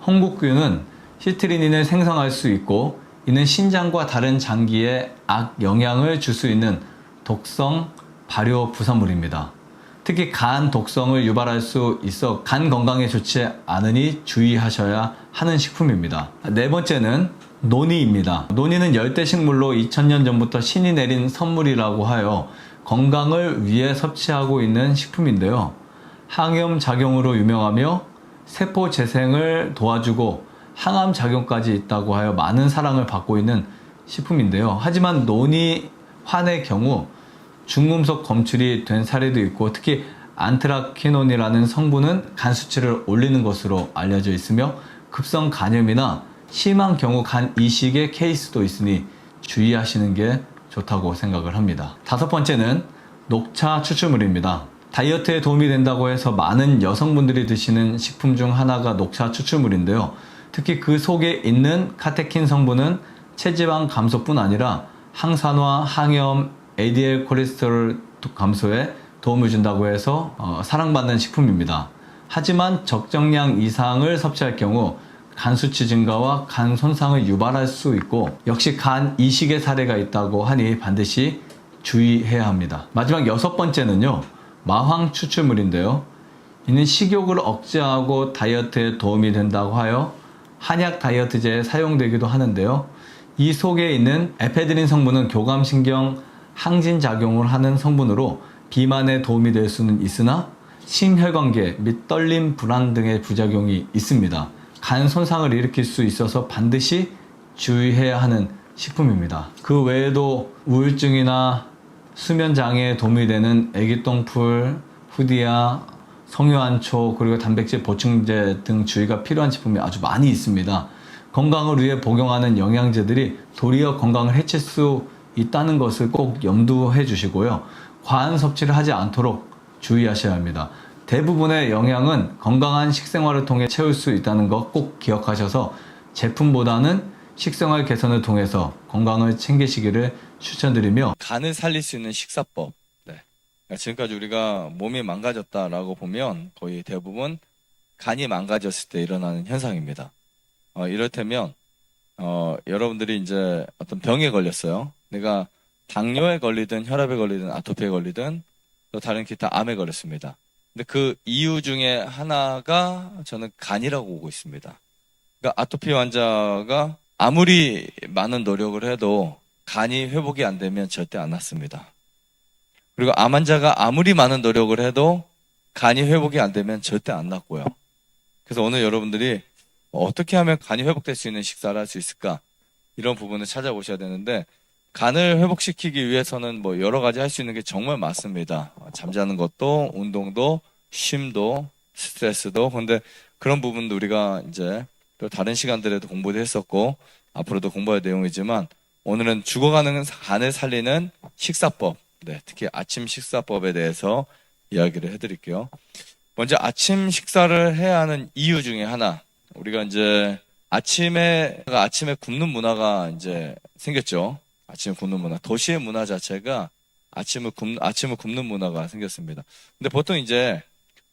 C: 홍국균은 시트리닌을 생성할 수 있고, 이는 신장과 다른 장기에 악영향을 줄 수 있는 독성 발효 부산물입니다. 특히 간 독성을 유발할 수 있어 간 건강에 좋지 않으니 주의하셔야 하는 식품입니다. 네 번째는 노니입니다. 노니는 열대식물로 2000년 전부터 신이 내린 선물이라고 하여 건강을 위해 섭취하고 있는 식품인데요. 항염 작용으로 유명하며 세포 재생을 도와주고 항암 작용까지 있다고 하여 많은 사랑을 받고 있는 식품인데요. 하지만 노니 환의 경우 중금속 검출이 된 사례도 있고, 특히 안트라키논이라는 성분은 간 수치를 올리는 것으로 알려져 있으며 급성 간염이나 심한 경우 간 이식의 케이스도 있으니 주의하시는 게 좋다고 생각을 합니다. 다섯 번째는 녹차 추출물입니다. 다이어트에 도움이 된다고 해서 많은 여성분들이 드시는 식품 중 하나가 녹차 추출물인데요. 특히 그 속에 있는 카테킨 성분은 체지방 감소뿐 아니라 항산화, 항염, LDL 콜레스테롤 감소에 도움을 준다고 해서 사랑받는 식품입니다. 하지만 적정량 이상을 섭취할 경우 간 수치 증가와 간 손상을 유발할 수 있고, 역시 간 이식의 사례가 있다고 하니 반드시 주의해야 합니다. 마지막 여섯 번째는요, 마황 추출물인데요. 이는 식욕을 억제하고 다이어트에 도움이 된다고 하여 한약 다이어트제에 사용되기도 하는데요. 이 속에 있는 에페드린 성분은 교감신경 항진작용을 하는 성분으로 비만에 도움이 될 수는 있으나 심혈관계 및 떨림, 불안 등의 부작용이 있습니다. 간 손상을 일으킬 수 있어서 반드시 주의해야 하는 식품입니다. 그 외에도 우울증이나 수면장애에 도움이 되는 애기똥풀, 후디아, 성유안초, 그리고 단백질 보충제 등 주의가 필요한 제품이 아주 많이 있습니다. 건강을 위해 복용하는 영양제들이 도리어 건강을 해칠 수 있다는 것을 꼭 염두해 주시고요. 과한 섭취를 하지 않도록 주의하셔야 합니다. 대부분의 영양은 건강한 식생활을 통해 채울 수 있다는 거 꼭 기억하셔서 제품보다는 식생활 개선을 통해서 건강을 챙기시기를 추천드리며,
B: 간을 살릴 수 있는 식사법. 네. 그러니까 지금까지 우리가 몸이 망가졌다라고 보면 거의 대부분 간이 망가졌을 때 일어나는 현상입니다. 이를테면 여러분들이 이제 어떤 병에 걸렸어요. 내가 당뇨에 걸리든 혈압에 걸리든 아토피에 걸리든 또 다른 기타 암에 걸렸습니다. 근데 그 이유 중에 하나가 저는 간이라고 보고 있습니다. 그러니까 아토피 환자가 아무리 많은 노력을 해도 간이 회복이 안 되면 절대 안 낫습니다. 그리고 암 환자가 아무리 많은 노력을 해도 간이 회복이 안 되면 절대 안 낫고요. 그래서 오늘 여러분들이 어떻게 하면 간이 회복될 수 있는 식사를 할 수 있을까? 이런 부분을 찾아보셔야 되는데, 간을 회복시키기 위해서는 뭐 여러 가지 할 수 있는 게 정말 많습니다. 잠자는 것도, 운동도, 쉼도, 스트레스도. 근데 그런 부분도 우리가 이제 또 다른 시간들에도 공부도 했었고, 앞으로도 공부할 내용이지만, 오늘은 죽어가는 간을 살리는 식사법, 네, 특히 아침 식사법에 대해서 이야기를 해드릴게요. 먼저 아침 식사를 해야 하는 이유 중에 하나, 우리가 이제 아침에 굶는 문화가 이제 생겼죠. 아침에 굶는 문화. 도시의 문화 자체가 아침을 굶는 문화가 생겼습니다. 근데 보통 이제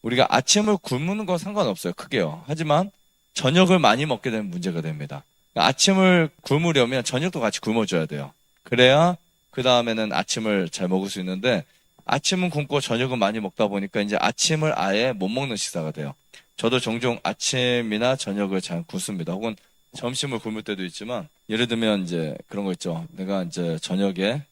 B: 우리가 아침을 굶는 거 상관없어요. 크게요. 하지만 저녁을 많이 먹게 되면 문제가 됩니다. 그러니까 아침을 굶으려면 저녁도 같이 굶어줘야 돼요. 그래야 그 다음에는 아침을 잘 먹을 수 있는데, 아침은 굶고 저녁은 많이 먹다 보니까 이제 아침을 아예 못 먹는 식사가 돼요. 저도 종종 아침이나 저녁을 잘 굶습니다. 혹은 점심을 굶을 때도 있지만, 예를 들면 이제 그런 거 있죠. 내가 이제 저녁에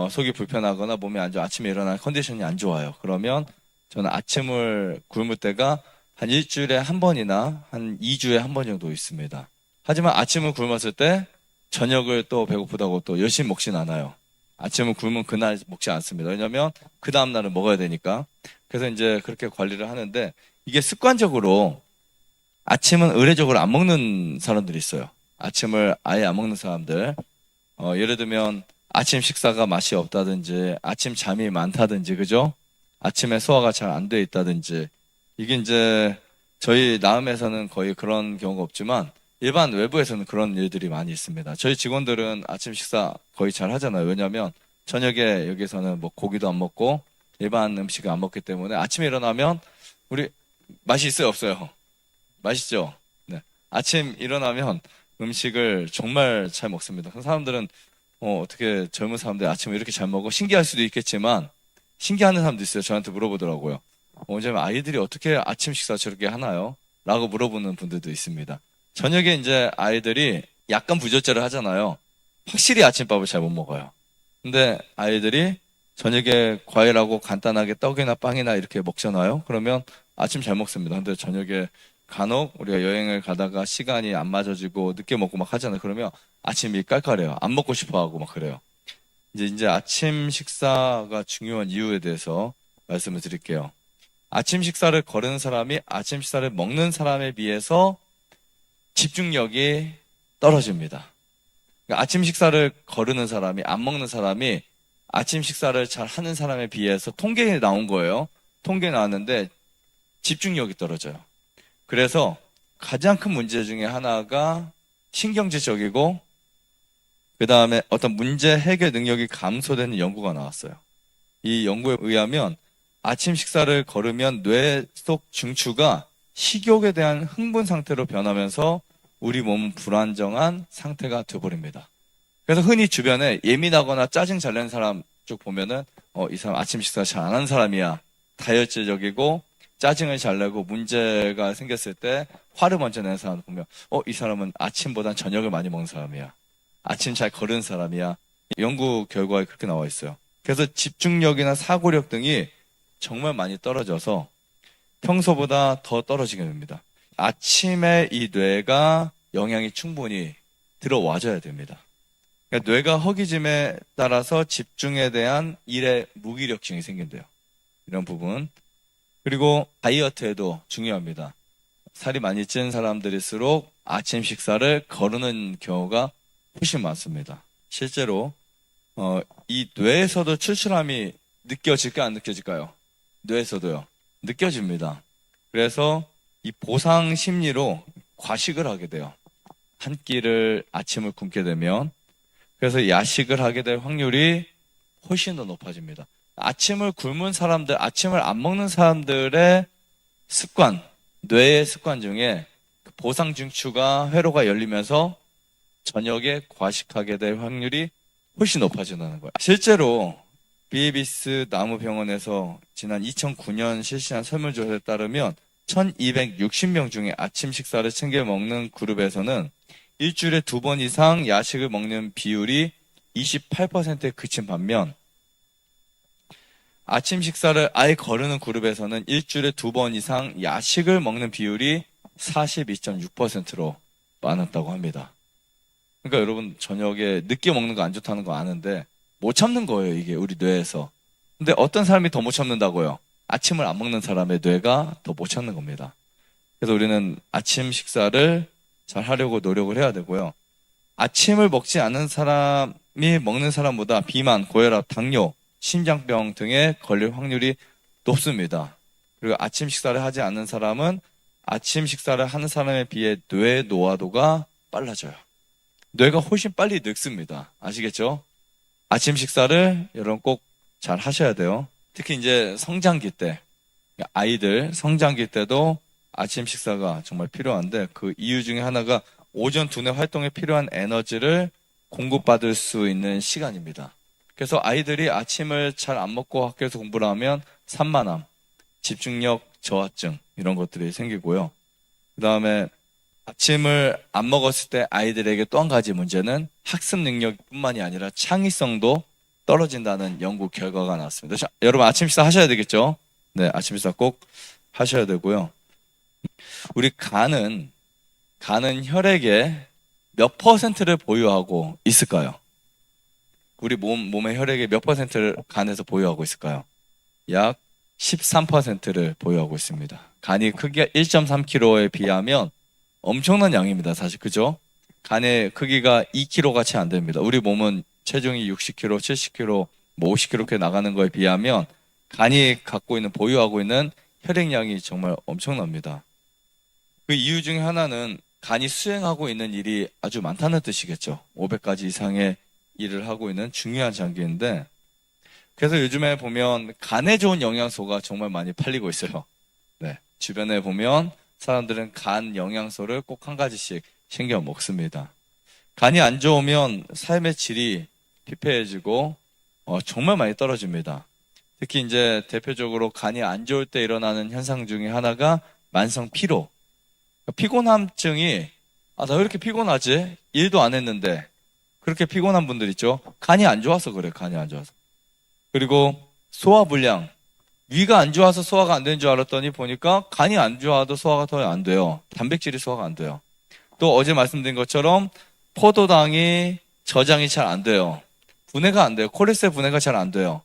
B: 속이 불편하거나 몸이 안 좋아, 아침에 일어나는 컨디션이 안 좋아요. 그러면 저는 아침을 굶을 때가 한 일주일에 한 번이나 한 2주에 한 번 정도 있습니다. 하지만 아침을 굶었을 때 저녁을 또 배고프다고 또 열심히 먹진 않아요. 아침을 굶으면 그날 먹지 않습니다. 왜냐하면 그 다음 날은 먹어야 되니까. 그래서 이제 그렇게 관리를 하는데 이게 습관적으로 아침은 의례적으로 안 먹는 사람들이 있어요. 아침을 아예 안 먹는 사람들. 예를 들면 아침 식사가 맛이 없다든지 아침 잠이 많다든지 그죠? 아침에 소화가 잘 안 돼 있다든지 이게 이제 저희 나음에서는 거의 그런 경우가 없지만 일반 외부에서는 그런 일들이 많이 있습니다. 저희 직원들은 아침 식사 거의 잘 하잖아요. 왜냐하면 저녁에 여기서는 뭐 고기도 안 먹고 일반 음식을 안 먹기 때문에 아침에 일어나면 우리 맛이 있어요, 없어요? 맛있죠? 네. 아침 일어나면 음식을 정말 잘 먹습니다. 그 사람들은 어떻게 젊은 사람들이 아침을 이렇게 잘 먹어? 신기할 수도 있겠지만 신기하는 사람도 있어요. 저한테 물어보더라고요. 왜냐면 아이들이 어떻게 아침 식사 저렇게 하나요? 라고 물어보는 분들도 있습니다. 저녁에 이제 아이들이 약간 부조절을 하잖아요. 확실히 아침밥을 잘 못 먹어요. 근데 아이들이 저녁에 과일하고 간단하게 떡이나 빵이나 이렇게 먹잖아요. 그러면 아침 잘 먹습니다. 근데 저녁에 간혹 우리가 여행을 가다가 시간이 안 맞아지고 늦게 먹고 막 하잖아요. 그러면 아침이 깔깔해요. 안 먹고 싶어 하고 막 그래요. 이제 아침 식사가 중요한 이유에 대해서 말씀을 드릴게요. 아침 식사를 거르는 사람이 아침 식사를 먹는 사람에 비해서 집중력이 떨어집니다. 그러니까 아침 식사를 거르는 사람이, 안 먹는 사람이 아침 식사를 잘 하는 사람에 비해서 통계에 나온 거예요. 통계에 나왔는데 집중력이 떨어져요. 그래서 가장 큰 문제 중에 하나가 신경질적이고 그 다음에 어떤 문제 해결 능력이 감소되는 연구가 나왔어요. 이 연구에 의하면 아침 식사를 거르면 뇌 속 중추가 식욕에 대한 흥분 상태로 변하면서 우리 몸은 불안정한 상태가 되어버립니다. 그래서 흔히 주변에 예민하거나 짜증 잘 내는 사람 쭉 보면은 이 사람 아침 식사 잘 안 하는 사람이야. 다혈질적이고 짜증을 잘 내고 문제가 생겼을 때 화를 먼저 내는 사람 보면 이 사람은 아침보단 저녁을 많이 먹는 사람이야. 아침 잘 거르는 사람이야. 연구 결과에 그렇게 나와 있어요. 그래서 집중력이나 사고력 등이 정말 많이 떨어져서 평소보다 더 떨어지게 됩니다. 아침에 이 뇌가 영양이 충분히 들어와줘야 됩니다. 그러니까 뇌가 허기짐에 따라서 집중에 대한 일의 무기력증이 생긴대요. 이런 부분. 그리고 다이어트에도 중요합니다. 살이 많이 찐 사람들일수록 아침 식사를 거르는 경우가 훨씬 많습니다. 실제로 이 뇌에서도 출출함이 느껴질까 안 느껴질까요? 뇌에서도요. 느껴집니다. 그래서 이 보상 심리로 과식을 하게 돼요. 한 끼를 아침을 굶게 되면 그래서 야식을 하게 될 확률이 훨씬 더 높아집니다. 아침을 굶은 사람들, 아침을 안 먹는 사람들의 습관, 뇌의 습관 중에 보상 중추가 회로가 열리면서 저녁에 과식하게 될 확률이 훨씬 높아진다는 거예요. 실제로 BABS 나무병원에서 지난 2009년 실시한 설문조사에 따르면 1260명 중에 아침 식사를 챙겨 먹는 그룹에서는 일주일에 2번 이상 야식을 먹는 비율이 28%에 그친 반면 아침 식사를 아예 거르는 그룹에서는 일주일에 2번 이상 야식을 먹는 비율이 42.6%로 많았다고 합니다. 그러니까 여러분 저녁에 늦게 먹는 거 안 좋다는 거 아는데 못 참는 거예요, 이게 우리 뇌에서. 근데 어떤 사람이 더 못 참는다고요? 아침을 안 먹는 사람의 뇌가 더 못 참는 겁니다. 그래서 우리는 아침 식사를 잘 하려고 노력을 해야 되고요. 아침을 먹지 않는 사람이 먹는 사람보다 비만, 고혈압, 당뇨, 심장병 등에 걸릴 확률이 높습니다. 그리고 아침 식사를 하지 않는 사람은 아침 식사를 하는 사람에 비해 뇌 노화도가 빨라져요. 뇌가 훨씬 빨리 늙습니다. 아시겠죠? 아침 식사를 여러분 꼭 잘 하셔야 돼요. 특히 이제 성장기 때, 아이들 성장기 때도 아침 식사가 정말 필요한데 그 이유 중에 하나가 오전 두뇌 활동에 필요한 에너지를 공급받을 수 있는 시간입니다. 그래서 아이들이 아침을 잘 안 먹고 학교에서 공부를 하면 산만함, 집중력 저하증 이런 것들이 생기고요. 그 다음에 아침을 안 먹었을 때 아이들에게 또 한 가지 문제는 학습 능력뿐만이 아니라 창의성도 떨어진다는 연구 결과가 나왔습니다. 자, 여러분 아침 식사 하셔야 되겠죠? 네, 아침 식사 꼭 하셔야 되고요. 우리 간은 혈액의 몇 퍼센트를 보유하고 있을까요? 우리 몸의 혈액의 몇 퍼센트를 간에서 보유하고 있을까요? 약 13%를 보유하고 있습니다. 간이 크기가 1.3kg에 비하면 엄청난 양입니다. 사실 그죠? 간의 크기가 2kg 채 안 됩니다. 우리 몸은 체중이 60kg, 70kg, 뭐 50kg 나가는 거에 비하면 간이 갖고 있는 보유하고 있는 혈액량이 정말 엄청납니다. 그 이유 중에 하나는 간이 수행하고 있는 일이 아주 많다는 뜻이겠죠. 500가지 이상의 일을 하고 있는 중요한 장기인데, 그래서 요즘에 보면 간에 좋은 영양소가 정말 많이 팔리고 있어요. 네, 주변에 보면 사람들은 간 영양소를 꼭 한 가지씩 챙겨 먹습니다. 간이 안 좋으면 삶의 질이 피폐해지고 정말 많이 떨어집니다. 특히 이제 대표적으로 간이 안 좋을 때 일어나는 현상 중에 하나가 만성 피로. 피곤함증이 나 왜 이렇게 피곤하지? 일도 안 했는데. 그렇게 피곤한 분들 있죠. 간이 안 좋아서 그래. 간이 안 좋아서. 그리고 소화불량. 위가 안 좋아서 소화가 안 되는 줄 알았더니 보니까 간이 안 좋아도 소화가 더 안 돼요. 단백질이 소화가 안 돼요. 또 어제 말씀드린 것처럼 포도당이 저장이 잘 안 돼요. 분해가 안 돼요. 콜레스테롤 분해가 잘 안 돼요.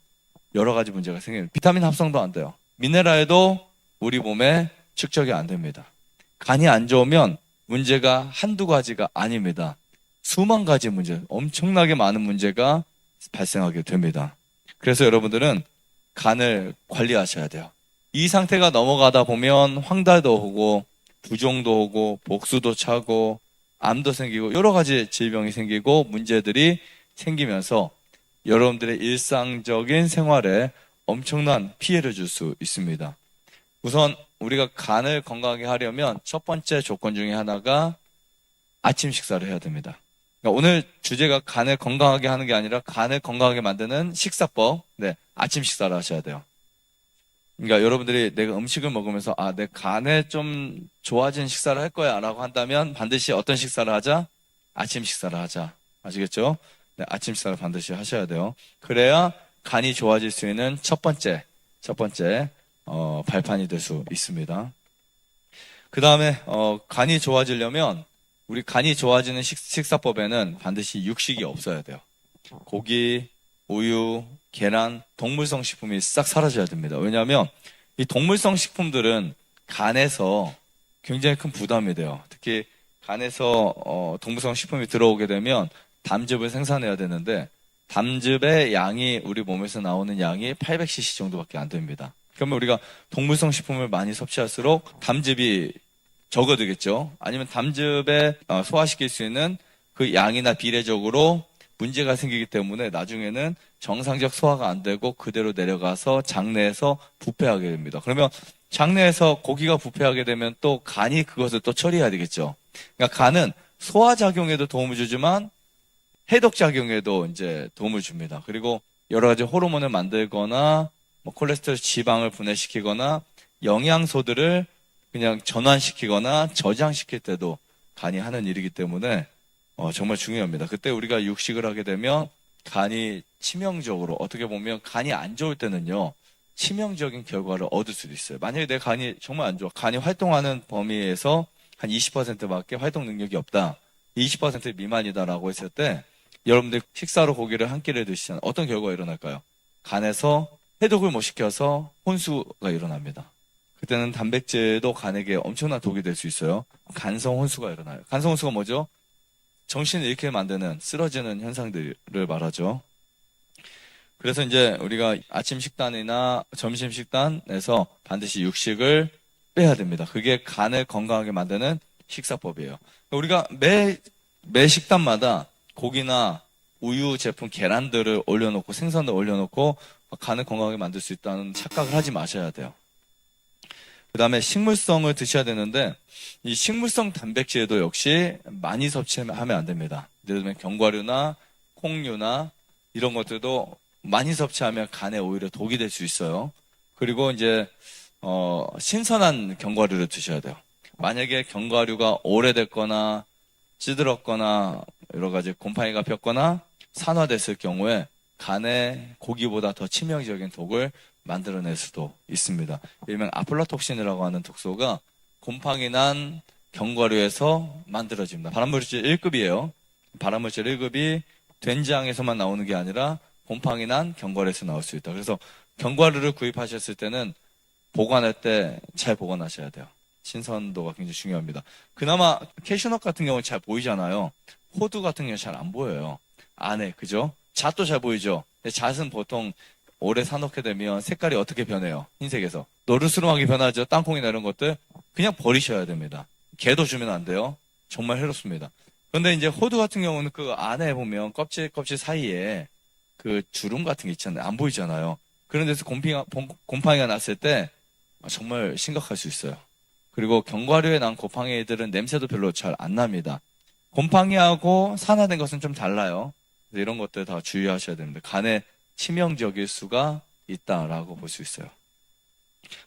B: 여러 가지 문제가 생깁니다. 비타민 합성도 안 돼요. 미네랄도 우리 몸에 축적이 안 됩니다. 간이 안 좋으면 문제가 한두 가지가 아닙니다. 수만 가지 문제, 엄청나게 많은 문제가 발생하게 됩니다. 그래서 여러분들은 간을 관리하셔야 돼요. 이 상태가 넘어가다 보면 황달도 오고 부종도 오고 복수도 차고 암도 생기고 여러 가지 질병이 생기고 문제들이 생기면서 여러분들의 일상적인 생활에 엄청난 피해를 줄 수 있습니다. 우선 우리가 간을 건강하게 하려면 첫 번째 조건 중에 하나가 아침 식사를 해야 됩니다. 그러니까 오늘 주제가 간을 건강하게 하는 게 아니라 간을 건강하게 만드는 식사법. 네, 아침 식사를 하셔야 돼요. 그러니까 여러분들이 내가 음식을 먹으면서 내 간에 좀 좋아진 식사를 할 거야 라고 한다면 반드시 어떤 식사를 하자? 아침 식사를 하자. 아시겠죠? 네, 아침 식사를 반드시 하셔야 돼요. 그래야 간이 좋아질 수 있는 첫 번째 발판이 될 수 있습니다. 그 다음에 간이 좋아지려면 우리 간이 좋아지는 식사법에는 반드시 육식이 없어야 돼요. 고기, 우유, 계란, 동물성 식품이 싹 사라져야 됩니다. 왜냐하면 이 동물성 식품들은 간에서 굉장히 큰 부담이 돼요. 특히 간에서 동물성 식품이 들어오게 되면 담즙을 생산해야 되는데 담즙의 양이 우리 몸에서 나오는 양이 800cc 정도밖에 안 됩니다. 그러면 우리가 동물성 식품을 많이 섭취할수록 담즙이 적어들겠죠. 아니면 담즙에 소화시킬 수 있는 그 양이나 비례적으로 문제가 생기기 때문에 나중에는 정상적 소화가 안 되고 그대로 내려가서 장내에서 부패하게 됩니다. 그러면 장내에서 고기가 부패하게 되면 또 간이 그것을 또 처리해야 되겠죠. 그러니까 간은 소화작용에도 도움을 주지만 해독작용에도 이제 도움을 줍니다. 그리고 여러 가지 호르몬을 만들거나 콜레스테롤 지방을 분해시키거나 영양소들을 그냥 전환시키거나 저장시킬 때도 간이 하는 일이기 때문에 정말 중요합니다. 그때 우리가 육식을 하게 되면 간이 치명적으로 어떻게 보면 간이 안 좋을 때는요. 치명적인 결과를 얻을 수도 있어요. 만약에 내 간이 정말 안 좋아. 간이 활동하는 범위에서 한 20%밖에 활동 능력이 없다. 20% 미만이다라고 했을 때 여러분들 식사로 고기를 한 끼를 드시잖아요. 어떤 결과가 일어날까요? 간에서 해독을 못 시켜서 혼수가 일어납니다. 그때는 단백질도 간에게 엄청난 독이 될 수 있어요. 간성 혼수가 일어나요. 간성 혼수가 뭐죠? 정신을 잃게 만드는 쓰러지는 현상들을 말하죠. 그래서 이제 우리가 아침 식단이나 점심 식단에서 반드시 육식을 빼야 됩니다. 그게 간을 건강하게 만드는 식사법이에요. 우리가 매 식단마다 고기나 우유 제품, 계란들을 올려놓고 생선을 올려놓고 간을 건강하게 만들 수 있다는 착각을 하지 마셔야 돼요. 그 다음에 식물성을 드셔야 되는데 이 식물성 단백질도 역시 많이 섭취하면 안 됩니다. 예를 들면 견과류나 콩류나 이런 것들도 많이 섭취하면 간에 오히려 독이 될 수 있어요. 그리고 이제 신선한 견과류를 드셔야 돼요. 만약에 견과류가 오래됐거나 찌들었거나 여러 가지 곰팡이가 폈거나 산화됐을 경우에 간에 고기보다 더 치명적인 독을 만들어낼 수도 있습니다. 일명 아플라톡신이라고 하는 독소가 곰팡이 난 견과류에서 만들어집니다. 발암물질 1급이에요. 발암물질 1급이 된장에서만 나오는 게 아니라 곰팡이 난 견과류에서 나올 수 있다. 그래서 견과류를 구입하셨을 때는 보관할 때 잘 보관하셔야 돼요. 신선도가 굉장히 중요합니다. 그나마 캐슈넛 같은 경우는 잘 보이잖아요. 호두 같은 경우는 잘 안 보여요. 안에, 그죠? 잣도 잘 보이죠? 근데 잣은 보통 오래 사놓게 되면 색깔이 어떻게 변해요? 흰색에서. 노르스름하게 변하죠? 땅콩이나 이런 것들. 그냥 버리셔야 됩니다. 개도 주면 안 돼요. 정말 해롭습니다. 그런데 이제 호두 같은 경우는 그 안에 보면 껍질 사이에 그 주름 같은 게 있잖아요. 안 보이잖아요. 그런 데서 곰팡이가 났을 때 정말 심각할 수 있어요. 그리고 견과류에 난 곰팡이들은 냄새도 별로 잘 안 납니다. 곰팡이하고 산화된 것은 좀 달라요. 이런 것들 다 주의하셔야 됩니다. 간에 치명적일 수가 있다라고 볼 수 있어요.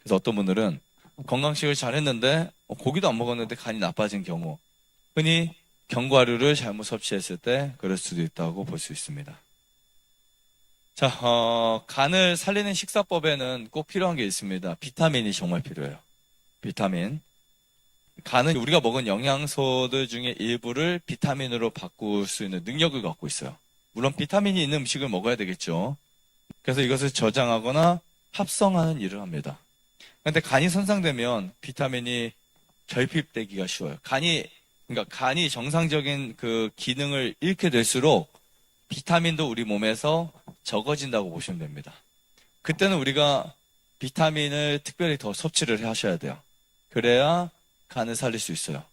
B: 그래서 어떤 분들은 건강식을 잘 했는데 고기도 안 먹었는데 간이 나빠진 경우, 흔히 견과류를 잘못 섭취했을 때 그럴 수도 있다고 볼 수 있습니다. 자, 간을 살리는 식사법에는 꼭 필요한 게 있습니다. 비타민이 정말 필요해요. 비타민. 간은 우리가 먹은 영양소들 중에 일부를 비타민으로 바꿀 수 있는 능력을 갖고 있어요. 물론 비타민이 있는 음식을 먹어야 되겠죠. 그래서 이것을 저장하거나 합성하는 일을 합니다. 그런데 간이 손상되면 비타민이 결핍되기가 쉬워요. 그러니까 간이 정상적인 그 기능을 잃게 될수록 비타민도 우리 몸에서 적어진다고 보시면 됩니다. 그때는 우리가 비타민을 특별히 더 섭취를 하셔야 돼요. 그래야 간을 살릴 수 있어요.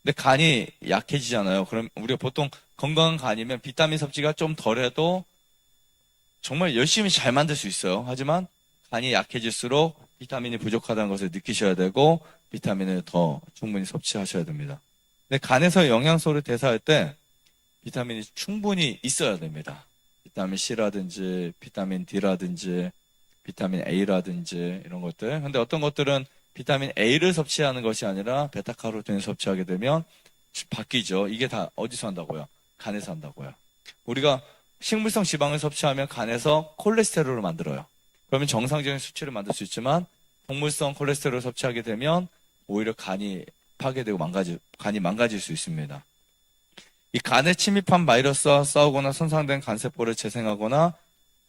B: 근데 간이 약해지잖아요. 그럼 우리가 보통 건강한 간이면 비타민 섭취가 좀 덜해도 정말 열심히 잘 만들 수 있어요. 하지만 간이 약해질수록 비타민이 부족하다는 것을 느끼셔야 되고 비타민을 더 충분히 섭취하셔야 됩니다. 근데 간에서 영양소를 대사할 때 비타민이 충분히 있어야 됩니다. 비타민 C라든지 비타민 D라든지 비타민 A라든지 이런 것들. 근데 어떤 것들은 비타민 A를 섭취하는 것이 아니라 베타카로틴을 섭취하게 되면 바뀌죠. 이게 다 어디서 한다고요? 간에서 한다고요. 우리가 식물성 지방을 섭취하면 간에서 콜레스테롤을 만들어요. 그러면 정상적인 수치를 만들 수 있지만 동물성 콜레스테롤을 섭취하게 되면 오히려 간이 파괴되고 간이 망가질 수 있습니다. 이 간에 침입한 바이러스와 싸우거나 손상된 간세포를 재생하거나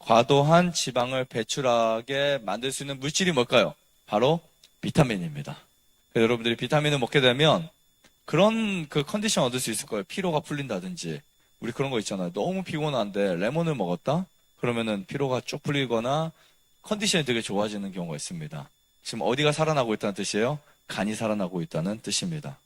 B: 과도한 지방을 배출하게 만들 수 있는 물질이 뭘까요? 바로 비타민입니다. 여러분들이 비타민을 먹게 되면 그런 그 컨디션 얻을 수 있을 거예요. 피로가 풀린다든지. 우리 그런 거 있잖아요. 너무 피곤한데 레몬을 먹었다? 그러면은 피로가 쭉 풀리거나 컨디션이 되게 좋아지는 경우가 있습니다. 지금 어디가 살아나고 있다는 뜻이에요? 간이 살아나고 있다는 뜻입니다.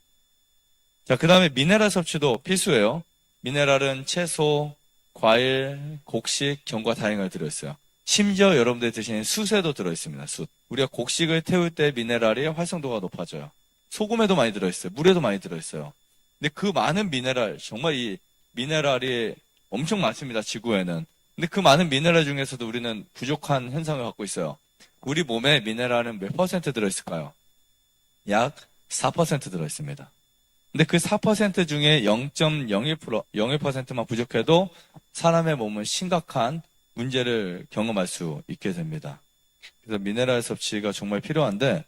B: 자, 그 다음에 미네랄 섭취도 필수예요. 미네랄은 채소, 과일, 곡식, 견과 다양하게 들어있어요. 심지어 여러분들이 드시는 숯에도 들어있습니다. 숯. 우리가 곡식을 태울 때 미네랄이 활성도가 높아져요. 소금에도 많이 들어있어요. 물에도 많이 들어있어요. 근데 그 많은 미네랄, 정말 이 미네랄이 엄청 많습니다. 지구에는. 근데 그 많은 미네랄 중에서도 우리는 부족한 현상을 갖고 있어요. 우리 몸에 미네랄은 몇 퍼센트 들어있을까요? 약 4% 들어있습니다. 근데 그 4% 중에 0.01%만 부족해도 사람의 몸은 심각한 문제를 경험할 수 있게 됩니다. 그래서 미네랄 섭취가 정말 필요한데,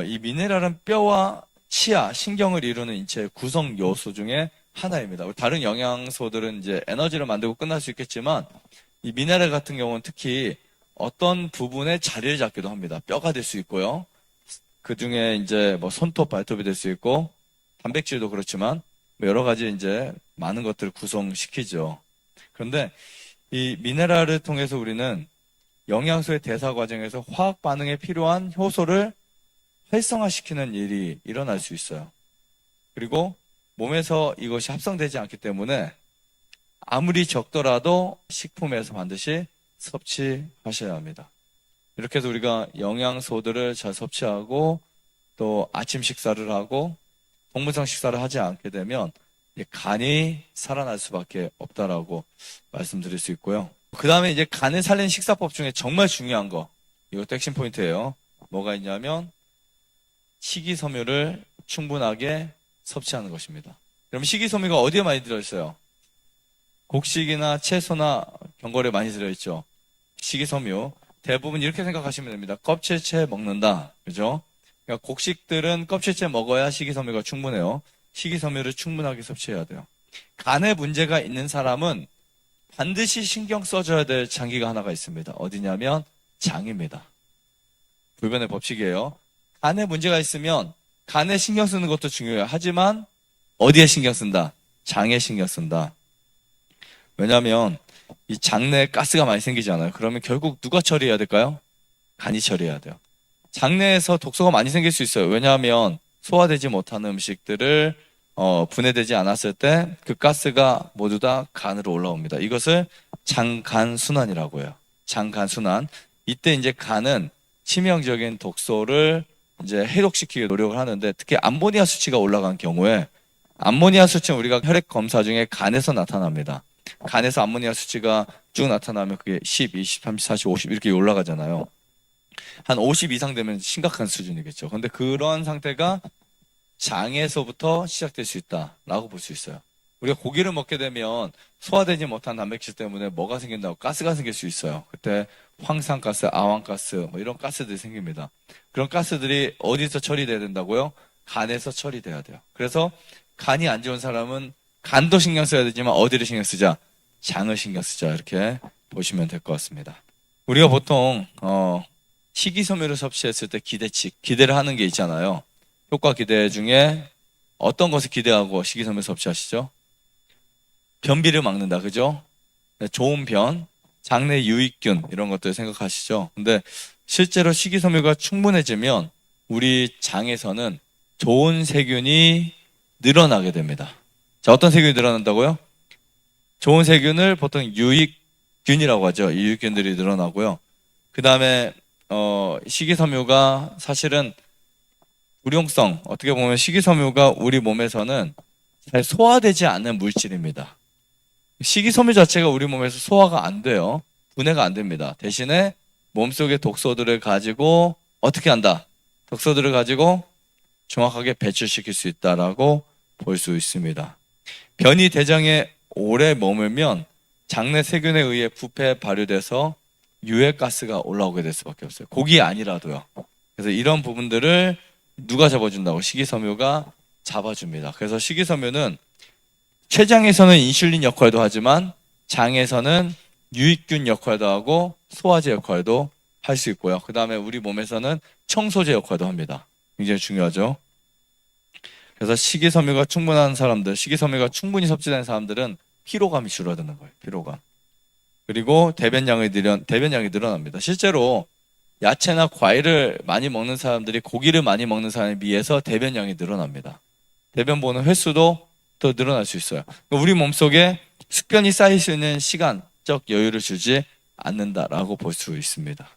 B: 이 미네랄은 뼈와 치아, 신경을 이루는 인체의 구성 요소 중에 하나입니다. 다른 영양소들은 이제 에너지를 만들고 끝날 수 있겠지만, 이 미네랄 같은 경우는 특히 어떤 부분에 자리를 잡기도 합니다. 뼈가 될 수 있고요. 그 중에 이제 뭐 손톱, 발톱이 될 수 있고, 단백질도 그렇지만, 여러 가지 이제 많은 것들을 구성시키죠. 그런데 이 미네랄을 통해서 우리는 영양소의 대사 과정에서 화학 반응에 필요한 효소를 활성화시키는 일이 일어날 수 있어요. 그리고 몸에서 이것이 합성되지 않기 때문에 아무리 적더라도 식품에서 반드시 섭취하셔야 합니다. 이렇게 해서 우리가 영양소들을 잘 섭취하고 또 아침 식사를 하고 동물성 식사를 하지 않게 되면 간이 살아날 수밖에 없다라고 말씀드릴 수 있고요. 그 다음에 이제 간을 살리는 식사법 중에 정말 중요한 거, 이것도 핵심 포인트예요. 뭐가 있냐면 식이섬유를 충분하게 섭취하는 것입니다. 그럼 식이섬유가 어디에 많이 들어있어요? 곡식이나 채소나 견과류에 많이 들어있죠. 식이섬유 대부분 이렇게 생각하시면 됩니다. 껍질째 먹는다, 그죠? 그러니까 곡식들은 껍질째 먹어야 식이섬유가 충분해요. 식이섬유를 충분하게 섭취해야 돼요. 간에 문제가 있는 사람은 반드시 신경 써줘야 될 장기가 하나가 있습니다. 어디냐면 장입니다. 불변의 법칙이에요. 간에 문제가 있으면 간에 신경 쓰는 것도 중요해요. 하지만 어디에 신경 쓴다? 장에 신경 쓴다. 왜냐하면 이 장 내에 가스가 많이 생기잖아요. 그러면 결국 누가 처리해야 될까요? 간이 처리해야 돼요. 장내에서 독소가 많이 생길 수 있어요. 왜냐하면 소화되지 못하는 음식들을 분해되지 않았을 때 그 가스가 모두 다 간으로 올라옵니다. 이것을 장간순환이라고 해요. 장간순환. 이때 이제 간은 치명적인 독소를 이제 해독시키기 노력을 하는데, 특히 암모니아 수치가 올라간 경우에, 암모니아 수치는 우리가 혈액 검사 중에 간에서 나타납니다. 간에서 암모니아 수치가 쭉 나타나면 그게 10, 20, 30, 40, 50 이렇게 올라가잖아요. 한 50 이상 되면 심각한 수준이겠죠. 근데 그런 상태가 장에서부터 시작될 수 있다라고 볼 수 있어요. 우리가 고기를 먹게 되면 소화되지 못한 단백질 때문에 뭐가 생긴다고? 가스가 생길 수 있어요. 그때 황산가스, 아황가스 뭐 이런 가스들이 생깁니다. 그런 가스들이 어디서 처리돼야 된다고요? 간에서 처리돼야 돼요. 그래서 간이 안 좋은 사람은 간도 신경 써야 되지만 어디를 신경 쓰자? 장을 신경 쓰자, 이렇게 보시면 될 것 같습니다. 우리가 보통 식이섬유를 섭취했을 때 기대를 하는 게 있잖아요. 효과 기대 중에 어떤 것을 기대하고 식이섬유 섭취하시죠? 변비를 막는다, 그죠? 네, 좋은 변, 장내 유익균 이런 것들 생각하시죠? 근데 실제로 식이섬유가 충분해지면 우리 장에서는 좋은 세균이 늘어나게 됩니다. 자, 어떤 세균이 늘어난다고요? 좋은 세균을 보통 유익균이라고 하죠. 이 유익균들이 늘어나고요. 그 다음에 식이섬유가 사실은 불용성, 어떻게 보면 식이섬유가 우리 몸에서는 잘 소화되지 않는 물질입니다. 식이섬유 자체가 우리 몸에서 소화가 안 돼요. 분해가 안 됩니다. 대신에 몸속의 독소들을 가지고 어떻게 한다? 독소들을 가지고 정확하게 배출시킬 수 있다라고 볼 수 있습니다. 변이 대장에 오래 머물면 장내 세균에 의해 부패 발효돼서 유해가스가 올라오게 될 수밖에 없어요. 고기 아니라도요. 그래서 이런 부분들을 누가 잡아준다고? 식이섬유가 잡아줍니다. 그래서 식이섬유는 췌장에서는 인슐린 역할도 하지만 장에서는 유익균 역할도 하고 소화제 역할도 할 수 있고요. 그 다음에 우리 몸에서는 청소제 역할도 합니다. 굉장히 중요하죠. 그래서 식이섬유가 충분한 사람들, 식이섬유가 충분히 섭취된 사람들은 피로감이 줄어드는 거예요. 피로감. 그리고 대변량이 늘어납니다. 실제로 야채나 과일을 많이 먹는 사람들이 고기를 많이 먹는 사람에 비해서 대변량이 늘어납니다. 대변 보는 횟수도 더 늘어날 수 있어요. 우리 몸속에 숙변이 쌓일 수 있는 시간적 여유를 주지 않는다라고 볼 수 있습니다.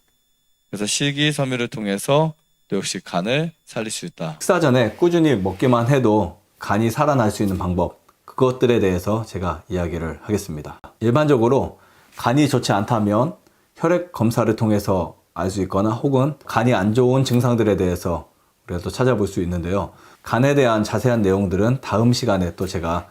B: 그래서 식이섬유를 통해서 또 역시 간을 살릴 수 있다.
C: 식사 전에 꾸준히 먹기만 해도 간이 살아날 수 있는 방법, 그것들에 대해서 제가 이야기를 하겠습니다. 일반적으로 간이 좋지 않다면 혈액 검사를 통해서 알 수 있거나 혹은 간이 안 좋은 증상들에 대해서 우리가 또 찾아볼 수 있는데요. 간에 대한 자세한 내용들은 다음 시간에 또 제가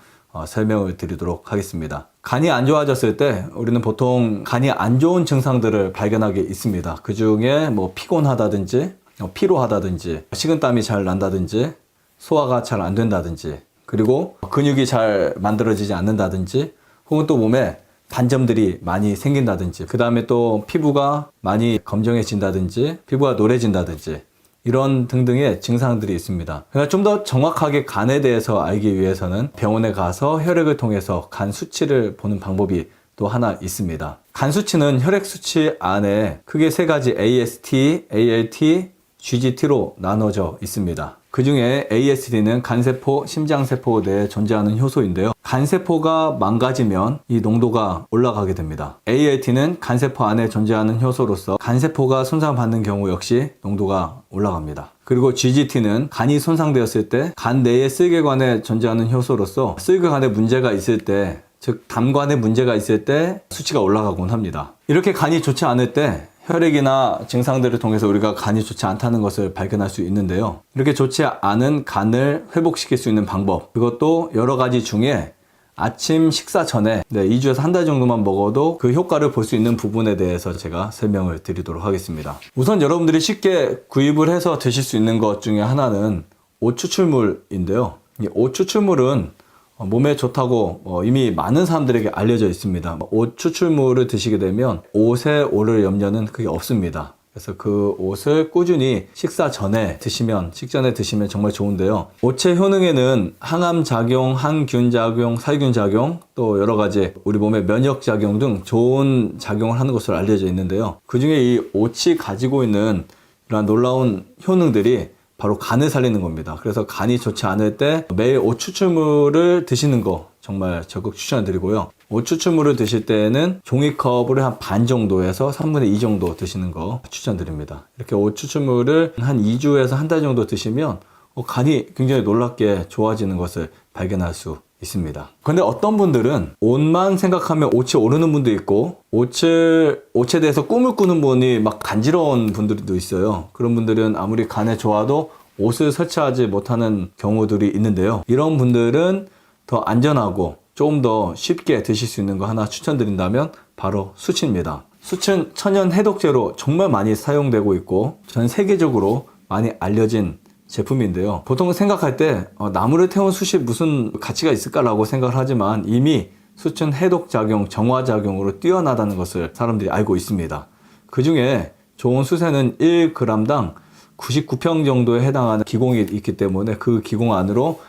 C: 설명을 드리도록 하겠습니다. 간이 안 좋아졌을 때 우리는 보통 간이 안 좋은 증상들을 발견하게 있습니다. 그 중에 뭐 피곤하다든지 피로하다든지 식은땀이 잘 난다든지 소화가 잘 안 된다든지 그리고 근육이 잘 만들어지지 않는다든지 혹은 또 몸에 반점들이 많이 생긴다든지 그 다음에 또 피부가 많이 검정해진다든지 피부가 노래진다든지 이런 등등의 증상들이 있습니다. 그러니까 좀 더 정확하게 간에 대해서 알기 위해서는 병원에 가서 혈액을 통해서 간 수치를 보는 방법이 또 하나 있습니다. 간 수치는 혈액 수치 안에 크게 세 가지 AST, ALT, GGT로 나눠져 있습니다. 그 중에 AST는 간세포, 심장세포 내에 존재하는 효소인데요. 간세포가 망가지면 이 농도가 올라가게 됩니다. ALT는 간세포 안에 존재하는 효소로서 간세포가 손상받는 경우 역시 농도가 올라갑니다. 그리고 GGT는 간이 손상되었을 때 간 내의 쓸개관에 존재하는 효소로서 쓸개관에 문제가 있을 때, 즉 담관에 문제가 있을 때 수치가 올라가곤 합니다. 이렇게 간이 좋지 않을 때 혈액이나 증상들을 통해서 우리가 간이 좋지 않다는 것을 발견할 수 있는데요. 이렇게 좋지 않은 간을 회복시킬 수 있는 방법, 그것도 여러 가지 중에 아침 식사 전에 2주에서 한 달 정도만 먹어도 그 효과를 볼 수 있는 부분에 대해서 제가 설명을 드리도록 하겠습니다. 우선 여러분들이 쉽게 구입을 해서 드실 수 있는 것 중에 하나는 오추출물인데요. 이 오추출물은 몸에 좋다고 이미 많은 사람들에게 알려져 있습니다. 옷 추출물을 드시게 되면 옷에 오를 염려는 크게 없습니다. 그래서 그 옷을 꾸준히 식사 전에 드시면, 식전에 드시면 정말 좋은데요. 오체 효능에는 항암 작용, 항균 작용, 살균 작용, 또 여러 가지 우리 몸의 면역 작용 등 좋은 작용을 하는 것으로 알려져 있는데요. 그 중에 이 오치 가지고 있는 이러한 놀라운 효능들이 바로 간을 살리는 겁니다. 그래서 간이 좋지 않을 때 매일 옷 추출물을 드시는 거 정말 적극 추천드리고요. 옷 추출물을 드실 때는 종이컵을 한 반 정도에서 3분의 2 정도 드시는 거 추천드립니다. 이렇게 옷 추출물을 한 2주에서 한 달 정도 드시면 간이 굉장히 놀랍게 좋아지는 것을 발견할 수 있습니다. 근데 어떤 분들은 옷만 생각하면 옷이 오르는 분도 있고 옷에 대해서 꿈을 꾸는 분이 막 간지러운 분들도 있어요. 그런 분들은 아무리 간에 좋아도 옷을 설치하지 못하는 경우들이 있는데요. 이런 분들은 더 안전하고 조금 더 쉽게 드실 수 있는 거 하나 추천드린다면 바로 수치입니다. 수치는 천연 해독제로 정말 많이 사용되고 있고 전 세계적으로 많이 알려진 제품인데요. 보통 생각할 때 나무를 태운 숯이 무슨 가치가 있을까라고 생각을 하지만 이미 숯은 해독작용, 정화작용으로 뛰어나다는 것을 사람들이 알고 있습니다. 그 중에 좋은 숯에는 1g당 99평 정도에 해당하는 기공이 있기 때문에 그 기공 안으로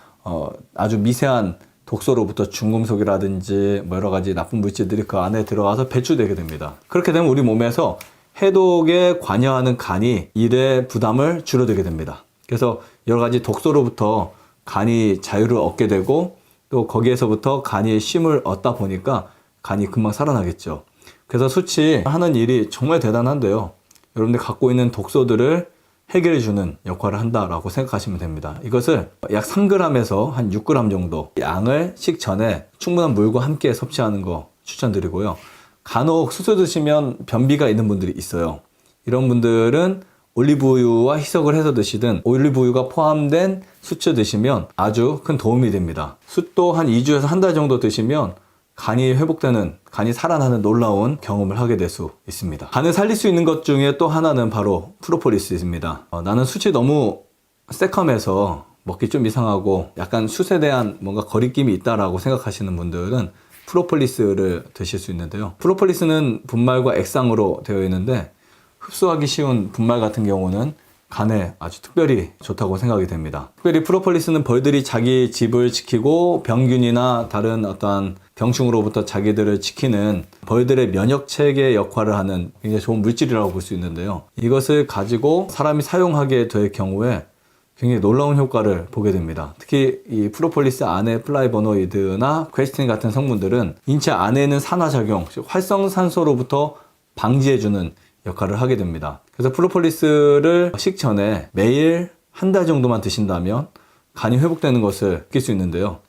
C: 아주 미세한 독소로부터 중금속이라든지 여러 가지 나쁜 물질들이 그 안에 들어가서 배출되게 됩니다. 그렇게 되면 우리 몸에서 해독에 관여하는 간이 일의 부담을 줄여들게 됩니다. 그래서 여러 가지 독소로부터 간이 자유를 얻게 되고 또 거기에서부터 간이 쉼을 얻다 보니까 간이 금방 살아나겠죠. 그래서 수치 하는 일이 정말 대단한데요. 여러분들 갖고 있는 독소들을 해결해주는 역할을 한다라고 생각하시면 됩니다. 이것을 약 3g에서 한 6g 정도 양을 식전에 충분한 물과 함께 섭취하는 거 추천드리고요. 간혹 수수 드시면 변비가 있는 분들이 있어요. 이런 분들은 올리브유와 희석을 해서 드시든 올리브유가 포함된 숯을 드시면 아주 큰 도움이 됩니다. 숯도 한 2주에서 한 달 정도 드시면 간이 회복되는, 간이 살아나는 놀라운 경험을 하게 될 수 있습니다. 간을 살릴 수 있는 것 중에 또 하나는 바로 프로폴리스입니다. 나는 숯이 너무 새컴해서 먹기 좀 이상하고 약간 숯에 대한 뭔가 거리낌이 있다라고 생각하시는 분들은 프로폴리스를 드실 수 있는데요. 프로폴리스는 분말과 액상으로 되어 있는데 흡수하기 쉬운 분말 같은 경우는 간에 아주 특별히 좋다고 생각이 됩니다. 특별히 프로폴리스는 벌들이 자기 집을 지키고 병균이나 다른 어떠한 병충으로부터 자기들을 지키는 벌들의 면역 체계 역할을 하는 굉장히 좋은 물질이라고 볼 수 있는데요. 이것을 가지고 사람이 사용하게 될 경우에 굉장히 놀라운 효과를 보게 됩니다. 특히 이 프로폴리스 안에 플라이버노이드나 퀘스틴 같은 성분들은 인체 안에 있는 산화작용, 즉 활성산소로부터 방지해주는 역할을 하게 됩니다. 그래서 프로폴리스를 식전에 매일 한 달 정도만 드신다면 간이 회복되는 것을 느낄 수 있는데요.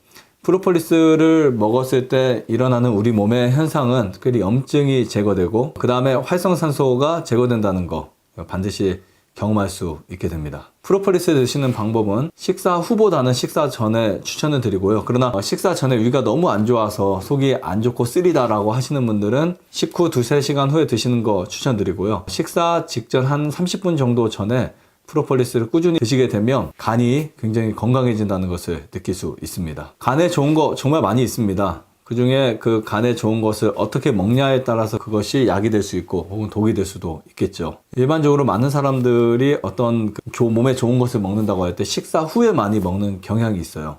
C: 프로폴리스를 먹었을 때 일어나는 우리 몸의 현상은 특별히 염증이 제거되고 그 다음에 활성산소가 제거된다는 거 반드시 경험할 수 있게 됩니다. 프로폴리스 드시는 방법은 식사 후보다는 식사 전에 추천을 드리고요. 그러나 식사 전에 위가 너무 안 좋아서 속이 안 좋고 쓰리다라고 하시는 분들은 식후 2-3시간 후에 드시는 거 추천드리고요. 식사 직전 한 30분 정도 전에 프로폴리스를 꾸준히 드시게 되면 간이 굉장히 건강해진다는 것을 느낄 수 있습니다. 간에 좋은 거 정말 많이 있습니다. 그 중에 그 간에 좋은 것을 어떻게 먹냐에 따라서 그것이 약이 될 수 있고 혹은 독이 될 수도 있겠죠. 일반적으로 많은 사람들이 어떤 몸에 좋은 것을 먹는다고 할 때 식사 후에 많이 먹는 경향이 있어요.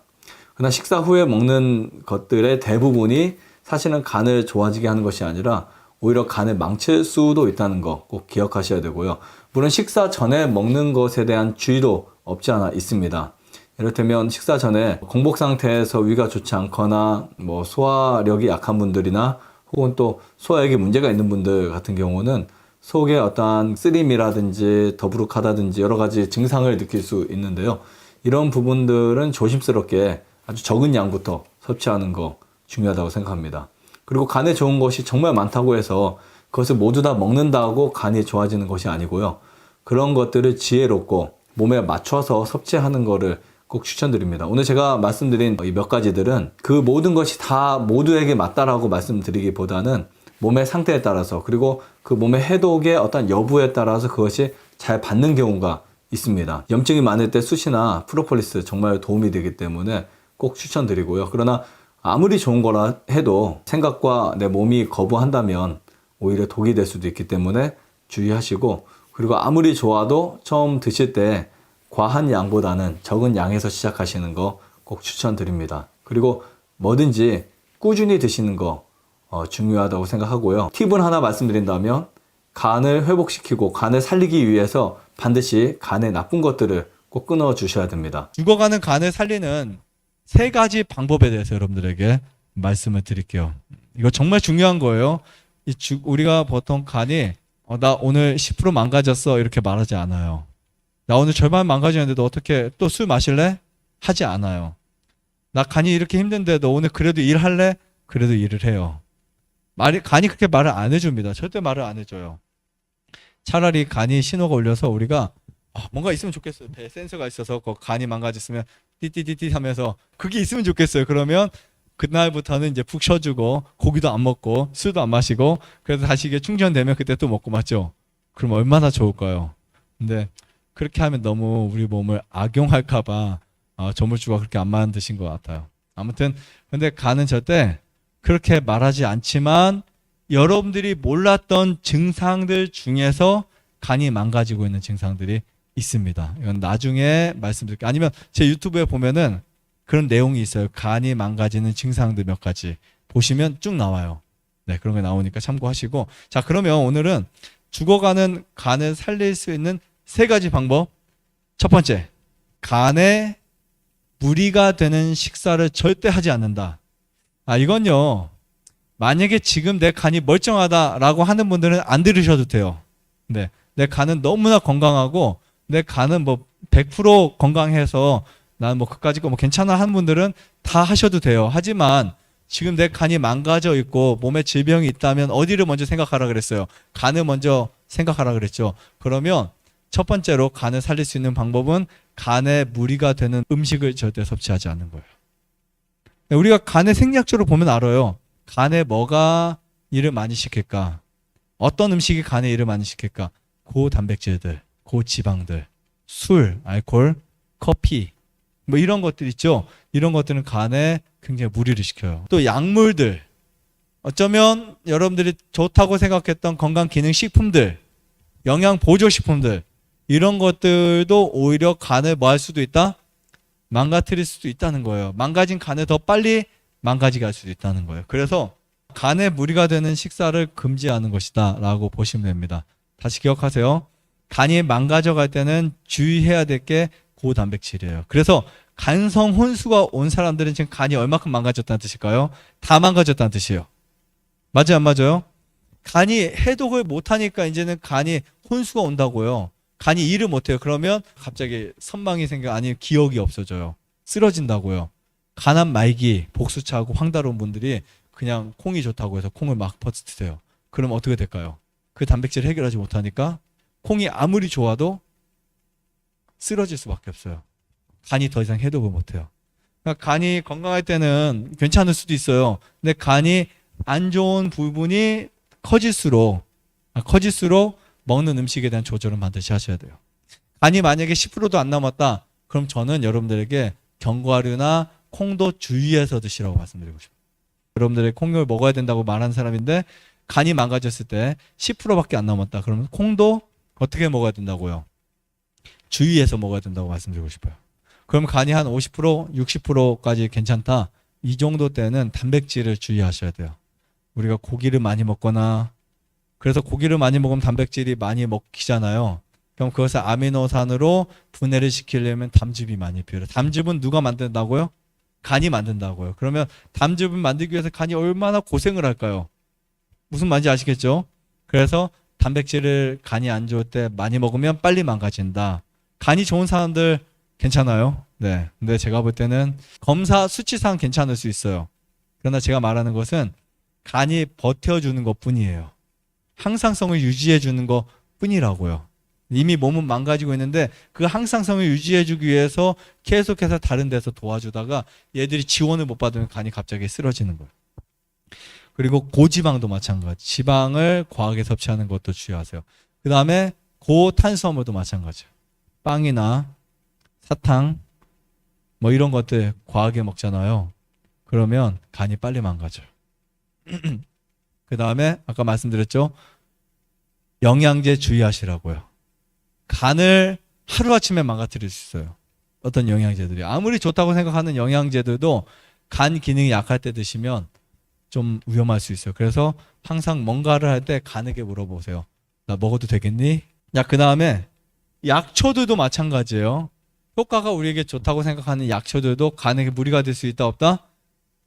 C: 그러나 식사 후에 먹는 것들의 대부분이 사실은 간을 좋아지게 하는 것이 아니라 오히려 간을 망칠 수도 있다는 거 꼭 기억하셔야 되고요. 물론 식사 전에 먹는 것에 대한 주의도 없지 않아 있습니다. 이를테면 식사 전에 공복 상태에서 위가 좋지 않거나 소화력이 약한 분들이나 혹은 또 소화액에 문제가 있는 분들 같은 경우는 속에 어떠한 쓰림이라든지 더부룩하다든지 여러 가지 증상을 느낄 수 있는데요. 이런 부분들은 조심스럽게 아주 적은 양부터 섭취하는 거 중요하다고 생각합니다. 그리고 간에 좋은 것이 정말 많다고 해서 그것을 모두 다 먹는다고 간이 좋아지는 것이 아니고요. 그런 것들을 지혜롭고 몸에 맞춰서 섭취하는 거를 꼭 추천드립니다. 오늘 제가 말씀드린 이 몇 가지들은 그 모든 것이 다 모두에게 맞다라고 말씀드리기보다는 몸의 상태에 따라서 그리고 그 몸의 해독의 어떤 여부에 따라서 그것이 잘 받는 경우가 있습니다. 염증이 많을 때 숯이나 프로폴리스 정말 도움이 되기 때문에 꼭 추천드리고요. 그러나 아무리 좋은 거라 해도 생각과 내 몸이 거부한다면 오히려 독이 될 수도 있기 때문에 주의하시고, 그리고 아무리 좋아도 처음 드실 때 과한 양보다는 적은 양에서 시작하시는 거 꼭 추천드립니다. 그리고 뭐든지 꾸준히 드시는 거 중요하다고 생각하고요. 팁을 하나 말씀드린다면 간을 회복시키고 간을 살리기 위해서 반드시 간에 나쁜 것들을 꼭 끊어 주셔야 됩니다.
A: 죽어가는 간을 살리는 3가지 방법에 대해서 여러분들에게 말씀을 드릴게요. 이거 정말 중요한 거예요. 우리가 보통 간이 나 오늘 10% 망가졌어 이렇게 말하지 않아요. 나 오늘 절반 망가졌는데 너 어떻게 또 술 마실래? 하지 않아요. 나 간이 이렇게 힘든데 너 오늘 그래도 일할래? 그래도 일을 해요. 간이 그렇게 말을 안 해줍니다. 절대 말을 안 해줘요. 차라리 간이 신호가 울려서 우리가 뭔가 있으면 좋겠어요. 배 센서가 있어서 간이 망가졌으면 띠띠띠띠 하면서 그게 있으면 좋겠어요. 그러면 그날부터는 이제 푹 쉬어주고 고기도 안 먹고 술도 안 마시고 그래서 다시 이게 충전되면 그때 또 먹고 맞죠? 그럼 얼마나 좋을까요? 근데 그렇게 하면 너무 우리 몸을 악용할까봐 조물주가 그렇게 안 만드신 것 같아요. 아무튼 근데 간은 절대 그렇게 말하지 않지만 여러분들이 몰랐던 증상들 중에서 간이 망가지고 있는 증상들이 있습니다. 이건 나중에 말씀드릴게요. 아니면 제 유튜브에 보면은 그런 내용이 있어요. 간이 망가지는 증상들 몇 가지 보시면 쭉 나와요. 네, 그런 게 나오니까 참고하시고. 자, 그러면 오늘은 죽어가는 간을 살릴 수 있는 3가지 방법. 첫 번째, 간에 무리가 되는 식사를 절대 하지 않는다. 이건요, 만약에 지금 내 간이 멀쩡하다라고 하는 분들은 안 들으셔도 돼요. 네, 내 간은 너무나 건강하고 내 간은 뭐 100% 건강해서 난 뭐 그까짓 거 뭐 괜찮아 하는 분들은 다 하셔도 돼요. 하지만 지금 내 간이 망가져 있고 몸에 질병이 있다면 어디를 먼저 생각하라 그랬어요? 간을 먼저 생각하라 그랬죠. 그러면 첫 번째로 간을 살릴 수 있는 방법은 간에 무리가 되는 음식을 절대 섭취하지 않는 거예요. 우리가 간의 생리학적으로 보면 알아요. 간에 뭐가 일을 많이 시킬까? 어떤 음식이 간에 일을 많이 시킬까? 고단백질들, 고지방들, 술, 알코올, 커피 뭐 이런 것들 있죠. 이런 것들은 간에 굉장히 무리를 시켜요. 또 약물들, 어쩌면 여러분들이 좋다고 생각했던 건강기능식품들, 영양보조식품들 이런 것들도 오히려 간을 뭐 할 수도 있다? 망가뜨릴 수도 있다는 거예요. 망가진 간을 더 빨리 망가지게 할 수도 있다는 거예요. 그래서 간에 무리가 되는 식사를 금지하는 것이다 라고 보시면 됩니다. 다시 기억하세요. 간이 망가져갈 때는 주의해야 될 게 고단백질이에요. 그래서 간성 혼수가 온 사람들은 지금 간이 얼마큼 망가졌다는 뜻일까요? 다 망가졌다는 뜻이에요. 맞아요, 안 맞아요? 간이 해독을 못하니까 이제는 간이 혼수가 온다고요. 간이 일을 못해요. 그러면 갑자기 선망이 생겨, 아니면 기억이 없어져요. 쓰러진다고요. 간암 말기, 복수차하고 황달온 분들이 그냥 콩이 좋다고 해서 콩을 막 퍼뜨리세요. 그럼 어떻게 될까요? 그 단백질을 해결하지 못하니까 콩이 아무리 좋아도 쓰러질 수밖에 없어요. 간이 더 이상 해독을 못해요. 그러니까 간이 건강할 때는 괜찮을 수도 있어요. 근데 간이 안 좋은 부분이 커질수록 먹는 음식에 대한 조절은 반드시 하셔야 돼요. 간이 만약에 10%도 안 남았다. 그럼 저는 여러분들에게 견과류나 콩도 주의해서 드시라고 말씀드리고 싶어요. 여러분들이 콩을 먹어야 된다고 말하는 사람인데 간이 망가졌을 때 10%밖에 안 남았다. 그러면 콩도 어떻게 먹어야 된다고요? 주의해서 먹어야 된다고 말씀드리고 싶어요. 그럼 간이 한 50%, 60%까지 괜찮다. 이 정도 때는 단백질을 주의하셔야 돼요. 우리가 고기를 많이 먹거나, 그래서 고기를 많이 먹으면 단백질이 많이 먹히잖아요. 그럼 그것을 아미노산으로 분해를 시키려면 담즙이 많이 필요해요. 담즙은 누가 만든다고요? 간이 만든다고요. 그러면 담즙을 만들기 위해서 간이 얼마나 고생을 할까요? 무슨 말인지 아시겠죠? 그래서 단백질을 간이 안 좋을 때 많이 먹으면 빨리 망가진다. 간이 좋은 사람들 괜찮아요? 네. 근데 제가 볼 때는 검사 수치상 괜찮을 수 있어요. 그러나 제가 말하는 것은 간이 버텨주는 것 뿐이에요. 항상성을 유지해주는 것 뿐이라고요. 이미 몸은 망가지고 있는데 그 항상성을 유지해주기 위해서 계속해서 다른 데서 도와주다가 얘들이 지원을 못 받으면 간이 갑자기 쓰러지는 거예요. 그리고 고지방도 마찬가지. 지방을 과하게 섭취하는 것도 주의하세요. 그 다음에 고탄수화물도 마찬가지예요. 빵이나 사탕, 뭐 이런 것들 과하게 먹잖아요. 그러면 간이 빨리 망가져요. 그 다음에 아까 말씀드렸죠. 영양제 주의하시라고요. 간을 하루아침에 망가뜨릴 수 있어요. 어떤 영양제들이. 아무리 좋다고 생각하는 영양제들도 간 기능이 약할 때 드시면 좀 위험할 수 있어요. 그래서 항상 뭔가를 할 때 간에게 물어보세요. 나 먹어도 되겠니? 야, 그 다음에 약초들도 마찬가지예요. 효과가 우리에게 좋다고 생각하는 약초들도 간에게 무리가 될 수 있다 없다?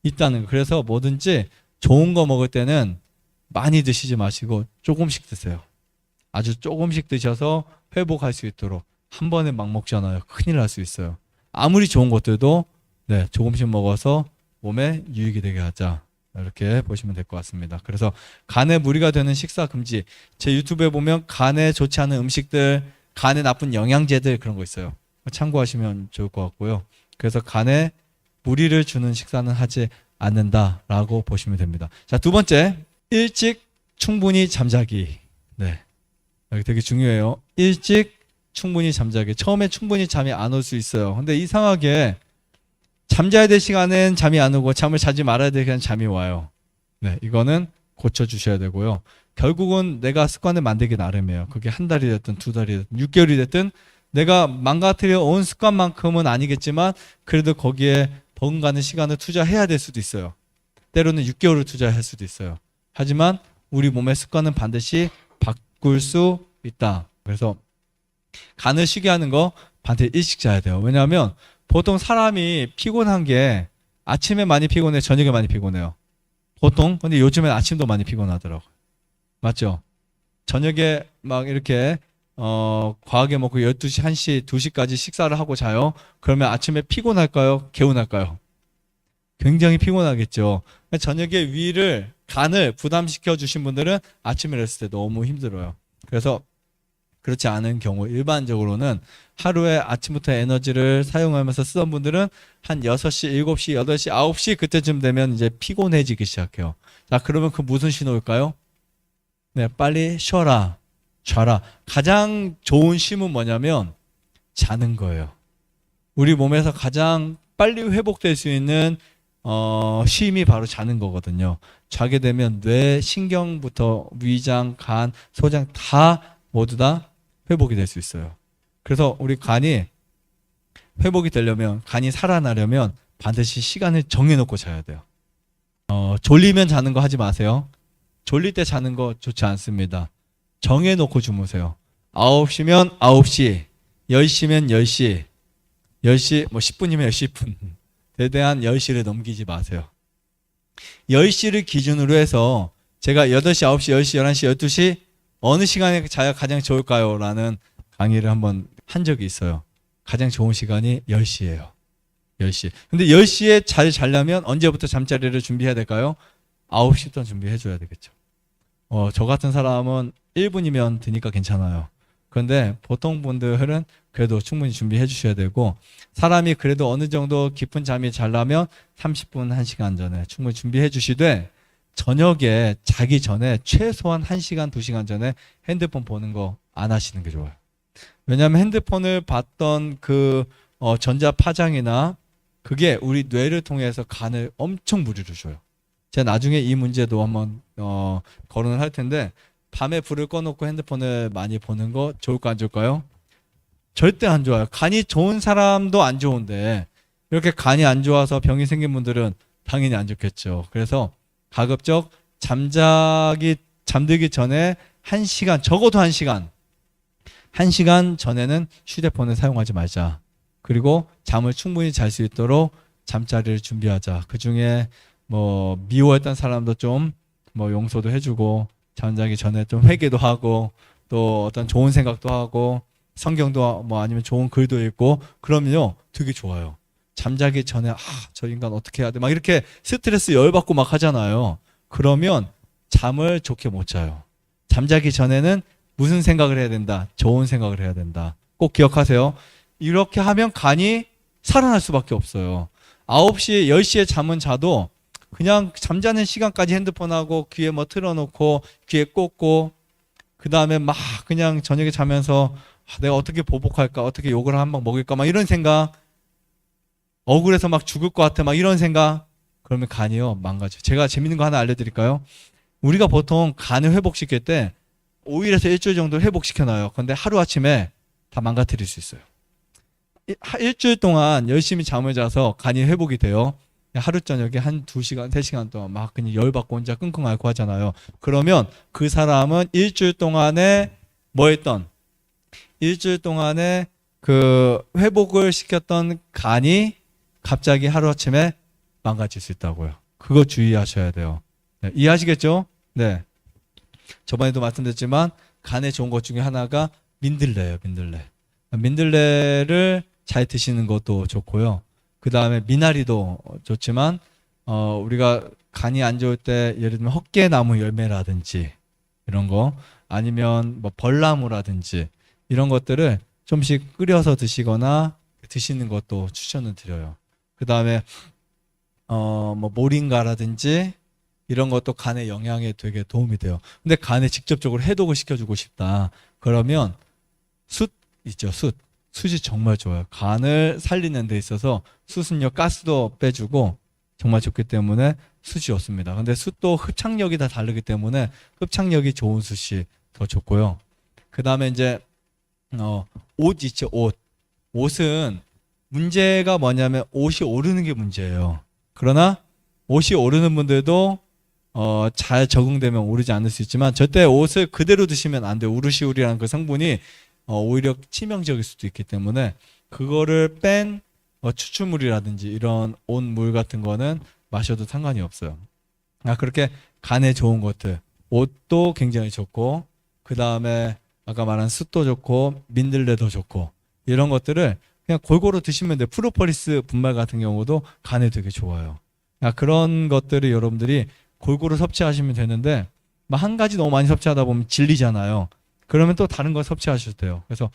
A: 있다는 거. 그래서 뭐든지 좋은 거 먹을 때는 많이 드시지 마시고 조금씩 드세요. 아주 조금씩 드셔서 회복할 수 있도록. 한 번에 막 먹잖아요. 큰일 날 수 있어요. 아무리 좋은 것들도 네, 조금씩 먹어서 몸에 유익이 되게 하자. 이렇게 보시면 될 것 같습니다. 그래서 간에 무리가 되는 식사 금지. 제 유튜브에 보면 간에 좋지 않은 음식들, 간에 나쁜 영양제들 그런 거 있어요. 참고하시면 좋을 것 같고요. 그래서 간에 무리를 주는 식사는 하지 않는다라고 보시면 됩니다. 자, 두 번째, 일찍 충분히 잠자기. 네, 여기 되게 중요해요. 일찍 충분히 잠자기. 처음에 충분히 잠이 안 올 수 있어요. 근데 이상하게 잠자야 될 시간엔 잠이 안 오고 잠을 자지 말아야 될 시간엔 잠이 와요. 네, 이거는 고쳐주셔야 되고요. 결국은 내가 습관을 만들기 나름이에요. 그게 한 달이 됐든 두 달이 됐든 6개월이 됐든 내가 망가뜨려 온 습관만큼은 아니겠지만 그래도 거기에 버금가는 시간을 투자해야 될 수도 있어요. 때로는 6개월을 투자할 수도 있어요. 하지만 우리 몸의 습관은 반드시 바꿀 수 있다. 그래서 간을 쉬게 하는 거 반드시 일찍 자야 돼요. 왜냐하면 보통 사람이 피곤한 게 아침에 많이 피곤해, 저녁에 많이 피곤해요. 보통. 근데 요즘엔 아침도 많이 피곤하더라고요. 맞죠? 저녁에 막 이렇게 과하게 먹고 12시, 1시, 2시까지 식사를 하고 자요. 그러면 아침에 피곤할까요? 개운할까요? 굉장히 피곤하겠죠. 저녁에 간을 부담시켜 주신 분들은 아침에 일었을 때 너무 힘들어요. 그래서 그렇지 않은 경우 일반적으로는 하루에 아침부터 에너지를 사용하면서 쓰던 분들은 한 6시, 7시, 8시, 9시 그때쯤 되면 이제 피곤해지기 시작해요. 자, 그러면 그 무슨 신호일까요? 네, 빨리 쉬어라, 자라. 가장 좋은 쉼은 뭐냐면 자는 거예요. 우리 몸에서 가장 빨리 회복될 수 있는 쉼이 바로 자는 거거든요. 자게 되면 뇌, 신경부터 위장, 간, 소장 다 모두 다 회복이 될 수 있어요. 그래서 우리 간이 회복이 되려면, 간이 살아나려면 반드시 시간을 정해놓고 자야 돼요. 졸리면 자는 거 하지 마세요. 졸릴 때 자는 거 좋지 않습니다. 정해놓고 주무세요. 9시면 9시, 10시면 10시, 10시, 뭐 10분이면 10분. 대대한 10시를 넘기지 마세요. 10시를 기준으로 해서 제가 8시, 9시, 10시, 11시, 12시 어느 시간에 자야 가장 좋을까요? 라는 강의를 한번 한 적이 있어요. 가장 좋은 시간이 10시예요. 10시. 근데 10시에 잘 자려면 언제부터 잠자리를 준비해야 될까요? 9시부터 준비해 줘야 되겠죠. 저 같은 사람은 1분이면 드니까 괜찮아요. 그런데 보통 분들은 그래도 충분히 준비해 주셔야 되고, 사람이 그래도 어느 정도 깊은 잠이 자려면 30분, 1시간 전에 충분히 준비해 주시되, 저녁에 자기 전에 최소한 1시간, 2시간 전에 핸드폰 보는 거 안 하시는 게 좋아요. 왜냐하면 핸드폰을 봤던 그 전자 파장이나 그게 우리 뇌를 통해서 간을 엄청 무리를 줘요. 제가 나중에 이 문제도 한번 거론을 할 텐데, 밤에 불을 꺼놓고 핸드폰을 많이 보는 거 좋을까 안 좋을까요? 절대 안 좋아요. 간이 좋은 사람도 안 좋은데 이렇게 간이 안 좋아서 병이 생긴 분들은 당연히 안 좋겠죠. 그래서 가급적 잠들기 전에 1시간, 적어도 1시간 전에는 휴대폰을 사용하지 말자. 그리고 잠을 충분히 잘 수 있도록 잠자리를 준비하자. 그 중에 뭐 미워했던 사람도 좀 뭐 용서도 해주고, 잠자기 전에 좀 회개도 하고, 또 어떤 좋은 생각도 하고, 성경도 뭐 아니면 좋은 글도 읽고, 그러면요 되게 좋아요. 잠자기 전에 저 인간 어떻게 해야 돼? 막 이렇게 스트레스 열받고 막 하잖아요. 그러면 잠을 좋게 못 자요. 잠자기 전에는 무슨 생각을 해야 된다? 좋은 생각을 해야 된다. 꼭 기억하세요. 이렇게 하면 간이 살아날 수밖에 없어요. 9시, 10시에 잠은 자도 그냥 잠자는 시간까지 핸드폰하고 귀에 뭐 틀어놓고 귀에 꽂고, 그 다음에 막 그냥 저녁에 자면서 내가 어떻게 보복할까, 어떻게 욕을 한방 먹일까 막 이런 생각, 억울해서 막 죽을 것 같아 막 이런 생각, 그러면 간이요 망가져요. 제가 재밌는 거 하나 알려드릴까요? 우리가 보통 간을 회복시킬 때 5일에서 일주일 정도 회복시켜놔요. 근데 하루아침에 다 망가뜨릴 수 있어요. 일주일 동안 열심히 잠을 자서 간이 회복이 돼요. 하루 저녁에 한 2시간, 3시간 동안 막 그냥 열받고 혼자 끙끙 앓고 하잖아요. 그러면 그 사람은 일주일 동안에 뭐 했던, 일주일 동안에 그 회복을 시켰던 간이 갑자기 하루아침에 망가질 수 있다고요. 그거 주의하셔야 돼요. 네, 이해하시겠죠? 네. 저번에도 말씀드렸지만 간에 좋은 것 중에 하나가 민들레예요. 민들레. 민들레를 잘 드시는 것도 좋고요. 그 다음에 미나리도 좋지만 우리가 간이 안 좋을 때 예를 들면 헛개나무 열매라든지 이런 거, 아니면 뭐 벌나무라든지 이런 것들을 좀씩 끓여서 드시거나 드시는 것도 추천을 드려요. 그 다음에 뭐 모링가라든지 이런 것도 간의 영양에 되게 도움이 돼요. 근데 간에 직접적으로 해독을 시켜주고 싶다. 그러면 숯 있죠, 숯. 숯이 정말 좋아요. 간을 살리는 데 있어서 숯은요, 가스도 빼주고 정말 좋기 때문에 숯이 좋습니다. 근데 숯도 흡착력이 다 다르기 때문에 흡착력이 좋은 숯이 더 좋고요. 그 다음에 이제 옷 있죠, 옷. 옷은 문제가 뭐냐면 옷이 오르는 게 문제예요. 그러나 옷이 오르는 분들도 잘 적응되면 오르지 않을 수 있지만 절대 옷을 그대로 드시면 안 돼요. 우르시울이라는 그 성분이 오히려 치명적일 수도 있기 때문에 그거를 뺀 추출물이라든지 이런 온물 같은 거는 마셔도 상관이 없어요. 그렇게 간에 좋은 것들, 옷도 굉장히 좋고, 그 다음에 아까 말한 숯도 좋고 민들레도 좋고 이런 것들을 그냥 골고루 드시면 돼요. 프로폴리스 분말 같은 경우도 간에 되게 좋아요. 그런 것들을 여러분들이 골고루 섭취하시면 되는데 한 가지 너무 많이 섭취하다 보면 질리잖아요. 그러면 또 다른 걸 섭취하셔도 돼요. 그래서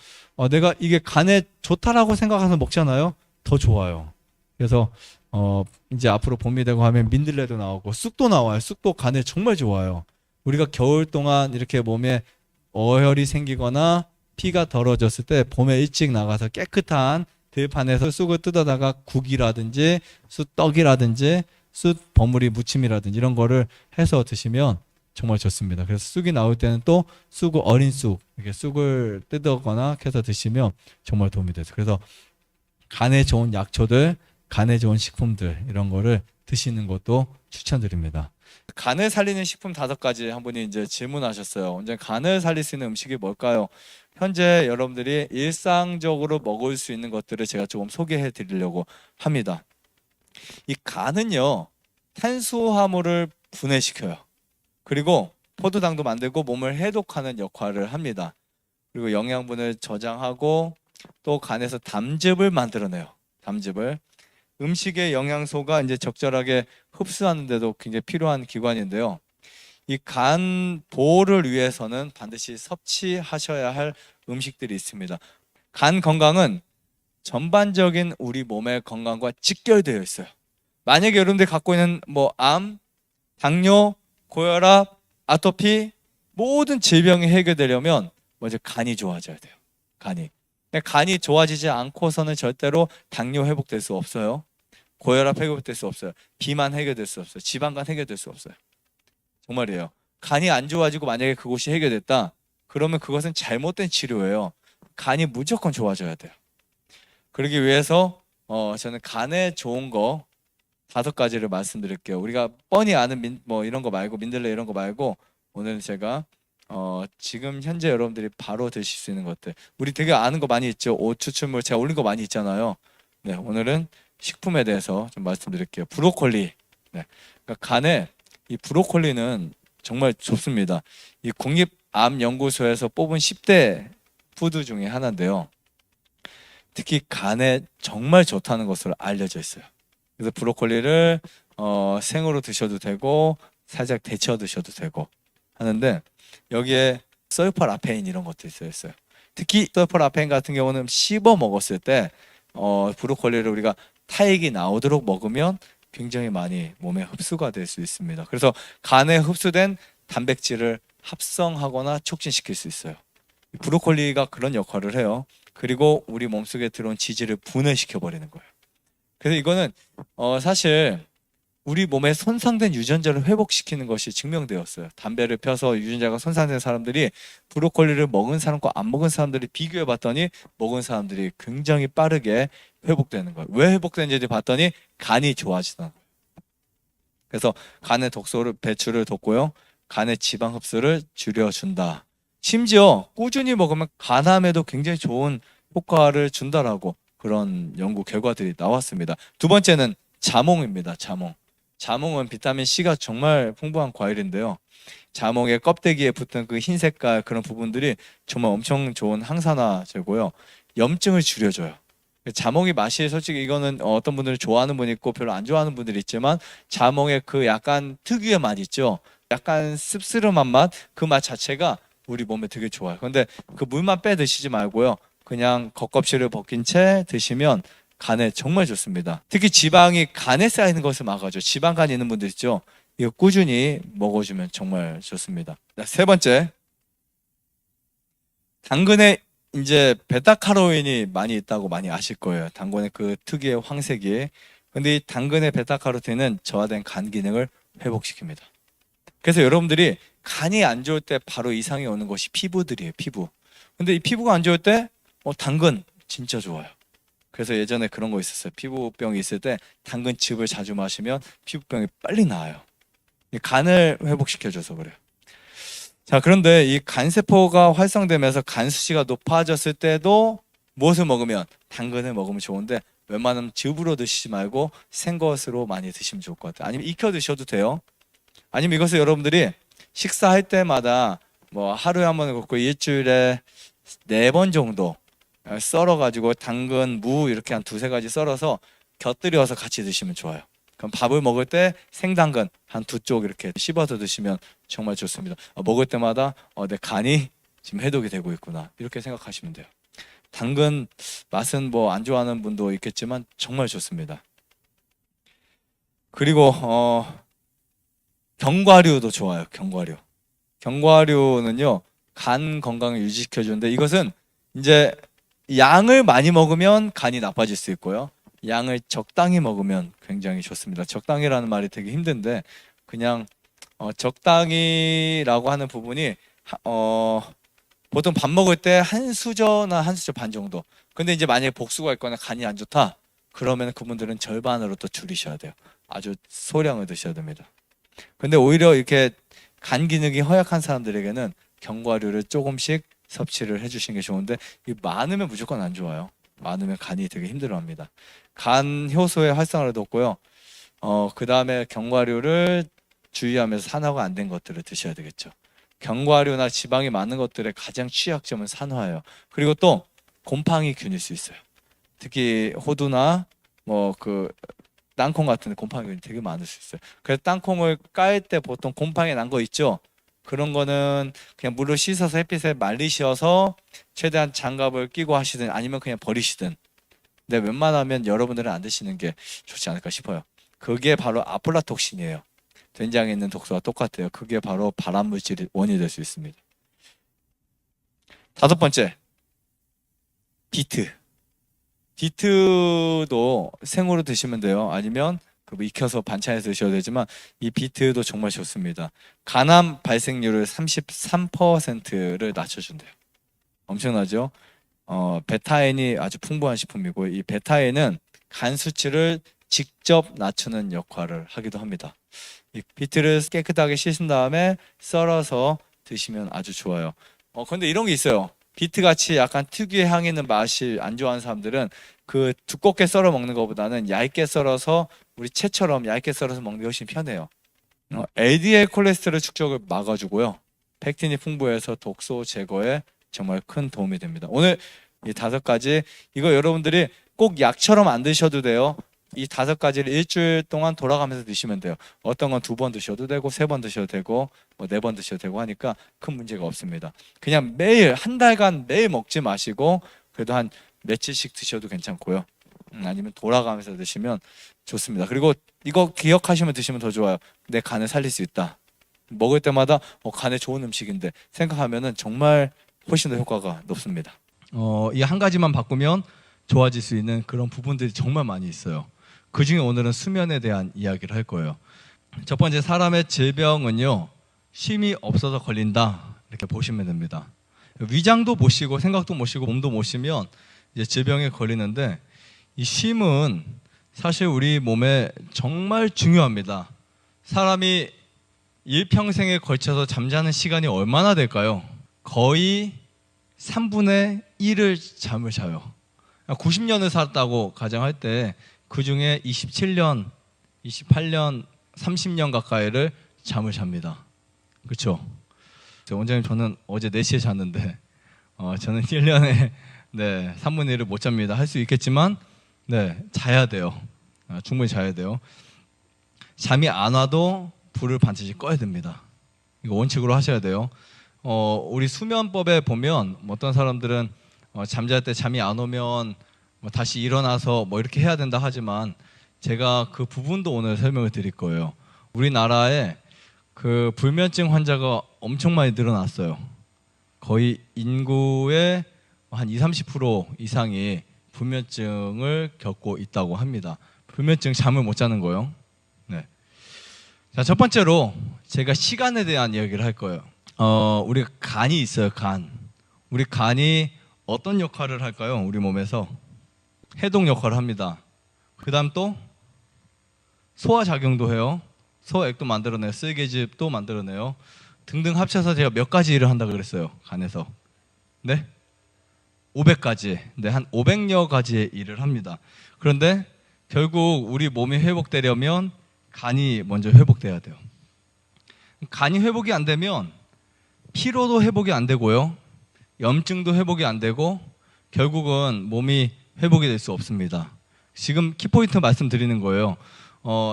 A: 내가 이게 간에 좋다라고 생각해서 먹잖아요. 더 좋아요. 그래서 이제 앞으로 봄이 되고 하면 민들레도 나오고 쑥도 나와요. 쑥도 간에 정말 좋아요. 우리가 겨울 동안 이렇게 몸에 어혈이 생기거나 피가 더러졌을 때 봄에 일찍 나가서 깨끗한 들판에서 쑥을 뜯어다가 국이라든지 쑥떡이라든지 쑥 버무리 무침이라든지 이런 거를 해서 드시면 정말 좋습니다. 그래서 쑥이 나올 때는 또 쑥을 어린 쑥 이렇게 쑥을 뜯어거나 해서 드시면 정말 도움이 돼요. 그래서 간에 좋은 약초들, 간에 좋은 식품들 이런 거를 드시는 것도 추천드립니다. 간을 살리는 식품 5가지 한 분이 이제 질문하셨어요. 언제 간을 살릴 수 있는 음식이 뭘까요? 현재 여러분들이 일상적으로 먹을 수 있는 것들을 제가 조금 소개해 드리려고 합니다. 이 간은요, 탄수화물을 분해시켜요. 그리고 포도당도 만들고 몸을 해독하는 역할을 합니다. 그리고 영양분을 저장하고 또 간에서 담즙을 만들어내요. 담즙을. 음식의 영양소가 이제 적절하게 흡수하는 데도 굉장히 필요한 기관인데요. 이 간 보호를 위해서는 반드시 섭취하셔야 할 음식들이 있습니다. 간 건강은 전반적인 우리 몸의 건강과 직결되어 있어요. 만약에 여러분들이 갖고 있는 암, 당뇨, 고혈압, 아토피 모든 질병이 해결되려면 먼저 간이 좋아져야 돼요. 간이 좋아지지 않고서는 절대로 당뇨 회복될 수 없어요. 고혈압 해결될 수 없어요. 비만 해결될 수 없어요. 지방간 해결될 수 없어요. 정말이에요. 간이 안 좋아지고 만약에 그곳이 해결됐다, 그러면 그것은 잘못된 치료예요. 간이 무조건 좋아져야 돼요. 그러기 위해서 저는 간에 좋은 거 5가지를 말씀드릴게요. 우리가 뻔히 아는 이런 거 말고, 민들레 이런 거 말고, 오늘 제가 지금 현재 여러분들이 바로 드실 수 있는 것들, 우리 되게 아는 거 많이 있죠. 옷 추출물 제가 올린 거 많이 있잖아요. 네, 오늘은 식품에 대해서 좀 말씀드릴게요. 브로콜리. 네, 그러니까 간에 이 브로콜리는 정말 좋습니다. 이 국립암연구소에서 뽑은 10대 푸드 중에 하나인데요. 특히 간에 정말 좋다는 것으로 알려져 있어요. 그래서 브로콜리를 생으로 드셔도 되고 살짝 데쳐 드셔도 되고 하는데, 여기에 설펄아페인 이런 것도 있어요. 특히 설펄아페인 같은 경우는 씹어 먹었을 때 브로콜리를 우리가 타액이 나오도록 먹으면 굉장히 많이 몸에 흡수가 될 수 있습니다. 그래서 간에 흡수된 단백질을 합성하거나 촉진시킬 수 있어요. 브로콜리가 그런 역할을 해요. 그리고 우리 몸속에 들어온 지질을 분해시켜 버리는 거예요. 그래서 이거는 사실 우리 몸에 손상된 유전자를 회복시키는 것이 증명되었어요. 담배를 펴서 유전자가 손상된 사람들이 브로콜리를 먹은 사람과 안 먹은 사람들이 비교해 봤더니 먹은 사람들이 굉장히 빠르게 회복되는 거예요. 왜 회복되는지 봤더니 간이 좋아지다. 그래서 간의 독소를 배출을 돕고요. 간의 지방 흡수를 줄여준다. 심지어 꾸준히 먹으면 간암에도 굉장히 좋은 효과를 준다라고 그런 연구 결과들이 나왔습니다. 두 번째는 자몽입니다. 자몽. 자몽은 비타민 C가 정말 풍부한 과일인데요. 자몽의 껍데기에 붙은 그 흰 색깔 그런 부분들이 정말 엄청 좋은 항산화제고요. 염증을 줄여줘요. 자몽이 맛이 솔직히 이거는 어떤 분들은 좋아하는 분이 있고 별로 안 좋아하는 분들이 있지만 자몽의 그 약간 특유의 맛 있죠. 약간 씁쓸한 맛, 그 맛 자체가 우리 몸에 되게 좋아요. 근데 그 물만 빼 드시지 말고요. 그냥 겉껍질을 벗긴 채 드시면 간에 정말 좋습니다. 특히 지방이 간에 쌓이는 것을 막아줘. 지방간이 있는 분들 있죠. 이거 꾸준히 먹어주면 정말 좋습니다. 자, 세 번째, 당근에 이제 베타카로틴이 많이 있다고 많이 아실 거예요. 당근의 그 특유의 황색이. 근데 이 당근의 베타카로틴은 저하된 간 기능을 회복시킵니다. 그래서 여러분들이 간이 안 좋을 때 바로 이상이 오는 것이 피부들이에요. 피부. 근데 이 피부가 안 좋을 때 당근 진짜 좋아요. 그래서 예전에 그런 거 있었어요. 피부병이 있을 때 당근즙을 자주 마시면 피부병이 빨리 나아요. 간을 회복시켜줘서 그래요. 자, 그런데 이 간세포가 활성되면서 간 수치가 높아졌을 때도 무엇을 먹으면 당근을 먹으면 좋은데 웬만하면 즙으로 드시지 말고 생것으로 많이 드시면 좋을 것 같아요. 아니면 익혀 드셔도 돼요. 아니면 이것을 여러분들이 식사할 때마다 뭐 하루에 한 번을 걷고 일주일에 4번 정도 썰어가지고 당근, 무 이렇게 한 2-3가지 썰어서 곁들여서 같이 드시면 좋아요. 그럼 밥을 먹을 때 생당근 한 2쪽 이렇게 씹어서 드시면 정말 좋습니다. 먹을 때마다 내 간이 지금 해독이 되고 있구나 이렇게 생각하시면 돼요. 당근 맛은 뭐 안 좋아하는 분도 있겠지만 정말 좋습니다. 그리고 견과류도 좋아요. 견과류. 견과류는요 간 건강을 유지시켜 주는데 이것은 이제 양을 많이 먹으면 간이 나빠질 수 있고요. 양을 적당히 먹으면 굉장히 좋습니다. 적당히라는 말이 되게 힘든데 그냥 적당히라고 하는 부분이 보통 밥 먹을 때 한 수저나 한 수저 반 정도. 근데 이제 만약에 복수가 있거나 간이 안 좋다 그러면 그분들은 절반으로 또 줄이셔야 돼요. 아주 소량을 드셔야 됩니다. 근데 오히려 이렇게 간 기능이 허약한 사람들에게는 견과류를 조금씩 섭취를 해주시는 게 좋은데 이 많으면 무조건 안 좋아요. 많으면 간이 되게 힘들어합니다. 간 효소의 활성화를 돕고요. 그 다음에 견과류를 주의하면서 산화가 안 된 것들을 드셔야 되겠죠. 견과류나 지방이 많은 것들의 가장 취약점은 산화예요. 그리고 또 곰팡이균일 수 있어요. 특히 호두나 뭐 그 땅콩 같은 데 곰팡이균이 되게 많을 수 있어요. 그래서 땅콩을 깔 때 보통 곰팡이 난 거 있죠. 그런 거는 그냥 물로 씻어서 햇빛에 말리셔서 최대한 장갑을 끼고 하시든 아니면 그냥 버리시든. 근데 웬만하면 여러분들은 안 드시는 게 좋지 않을까 싶어요. 그게 바로 아플라톡신이에요. 된장에 있는 독소와 똑같아요. 그게 바로 발암물질이 원인이 될 수 있습니다. 5번째, 비트. 비트도 생으로 드시면 돼요. 아니면 익혀서 반찬에 드셔도 되지만 이 비트도 정말 좋습니다. 간암 발생률을 33%를 낮춰준대요. 엄청나죠? 베타엔이 아주 풍부한 식품이고 이 베타엔은 간 수치를 직접 낮추는 역할을 하기도 합니다. 이 비트를 깨끗하게 씻은 다음에 썰어서 드시면 아주 좋아요. 근데 이런 게 있어요. 비트 같이 약간 특유의 향이 있는 맛이 안 좋아하는 사람들은 그 두껍게 썰어 먹는 것보다는 얇게 썰어서 우리 채처럼 얇게 썰어서 먹는 게 훨씬 편해요. LDL 콜레스테롤 축적을 막아주고요. 펙틴이 풍부해서 독소 제거에 정말 큰 도움이 됩니다. 오늘 이 5가지 이거 여러분들이 꼭 약처럼 안 드셔도 돼요. 이 5가지를 일주일 동안 돌아가면서 드시면 돼요. 어떤 건 2번 드셔도 되고 3번 드셔도 되고 뭐 4번 드셔도 되고 하니까 큰 문제가 없습니다. 그냥 매일 한 달간 매일 먹지 마시고 그래도 한 며칠씩 드셔도 괜찮고요. 아니면 돌아가면서 드시면 좋습니다. 그리고 이거 기억하시면 드시면 더 좋아요. 내 간을 살릴 수 있다. 먹을 때마다 간에 좋은 음식인데 생각하면은 정말 훨씬 더 효과가 높습니다. 이 한 가지만 바꾸면 좋아질 수 있는 그런 부분들이 정말 많이 있어요.
B: 그중에 오늘은 수면에 대한 이야기를 할 거예요. 첫 번째, 사람의 질병은요, 쉼이 없어서 걸린다, 이렇게 보시면 됩니다. 위장도 못 쉬고 생각도 못 쉬고 몸도 못 쉬면 이제 질병에 걸리는데, 이 쉼은 사실 우리 몸에 정말 중요합니다. 사람이 일평생에 걸쳐서 잠자는 시간이 얼마나 될까요? 거의 3분의 1을 잠을 자요. 90년을 살았다고 가정할 때 그 중에 27년, 28년, 30년 가까이를 잠을 잡니다. 그렇죠? 원장님, 저는 어제 4시에 잤는데 저는 1년에 3분의 1을 못 잡니다. 할 수 있겠지만 자야 돼요. 충분히 자야 돼요. 잠이 안 와도 불을 반드시 꺼야 됩니다. 이거 원칙으로 하셔야 돼요. 우리 수면법에 보면 어떤 사람들은 잠잘 때 잠이 안 오면 다시 일어나서 이렇게 해야 된다 하지만, 제가 그 부분도 오늘 설명을 드릴 거예요. 우리나라에 그 불면증 환자가 엄청 많이 늘어났어요. 거의 인구의 한 20-30% 이상이 불면증을 겪고 있다고 합니다. 불면증, 잠을 못 자는 거요. 네. 자, 첫 번째로 제가 시간에 대한 이야기를 할 거예요. 우리가 간이 있어요, 간. 우리 간이 어떤 역할을 할까요? 우리 몸에서 해독 역할을 합니다. 그 다음 또 소화작용도 해요. 소화액도 만들어내요. 쓸개즙도 만들어내요. 등등 합쳐서 제가 몇 가지 일을 한다고 그랬어요, 간에서. 네? 500가지. 한 500여 가지의 일을 합니다. 그런데 결국 우리 몸이 회복되려면 간이 먼저 회복돼야 돼요. 간이 회복이 안 되면 피로도 회복이 안 되고요, 염증도 회복이 안 되고, 결국은 몸이 회복이 될 수 없습니다. 지금 키포인트 말씀드리는 거예요.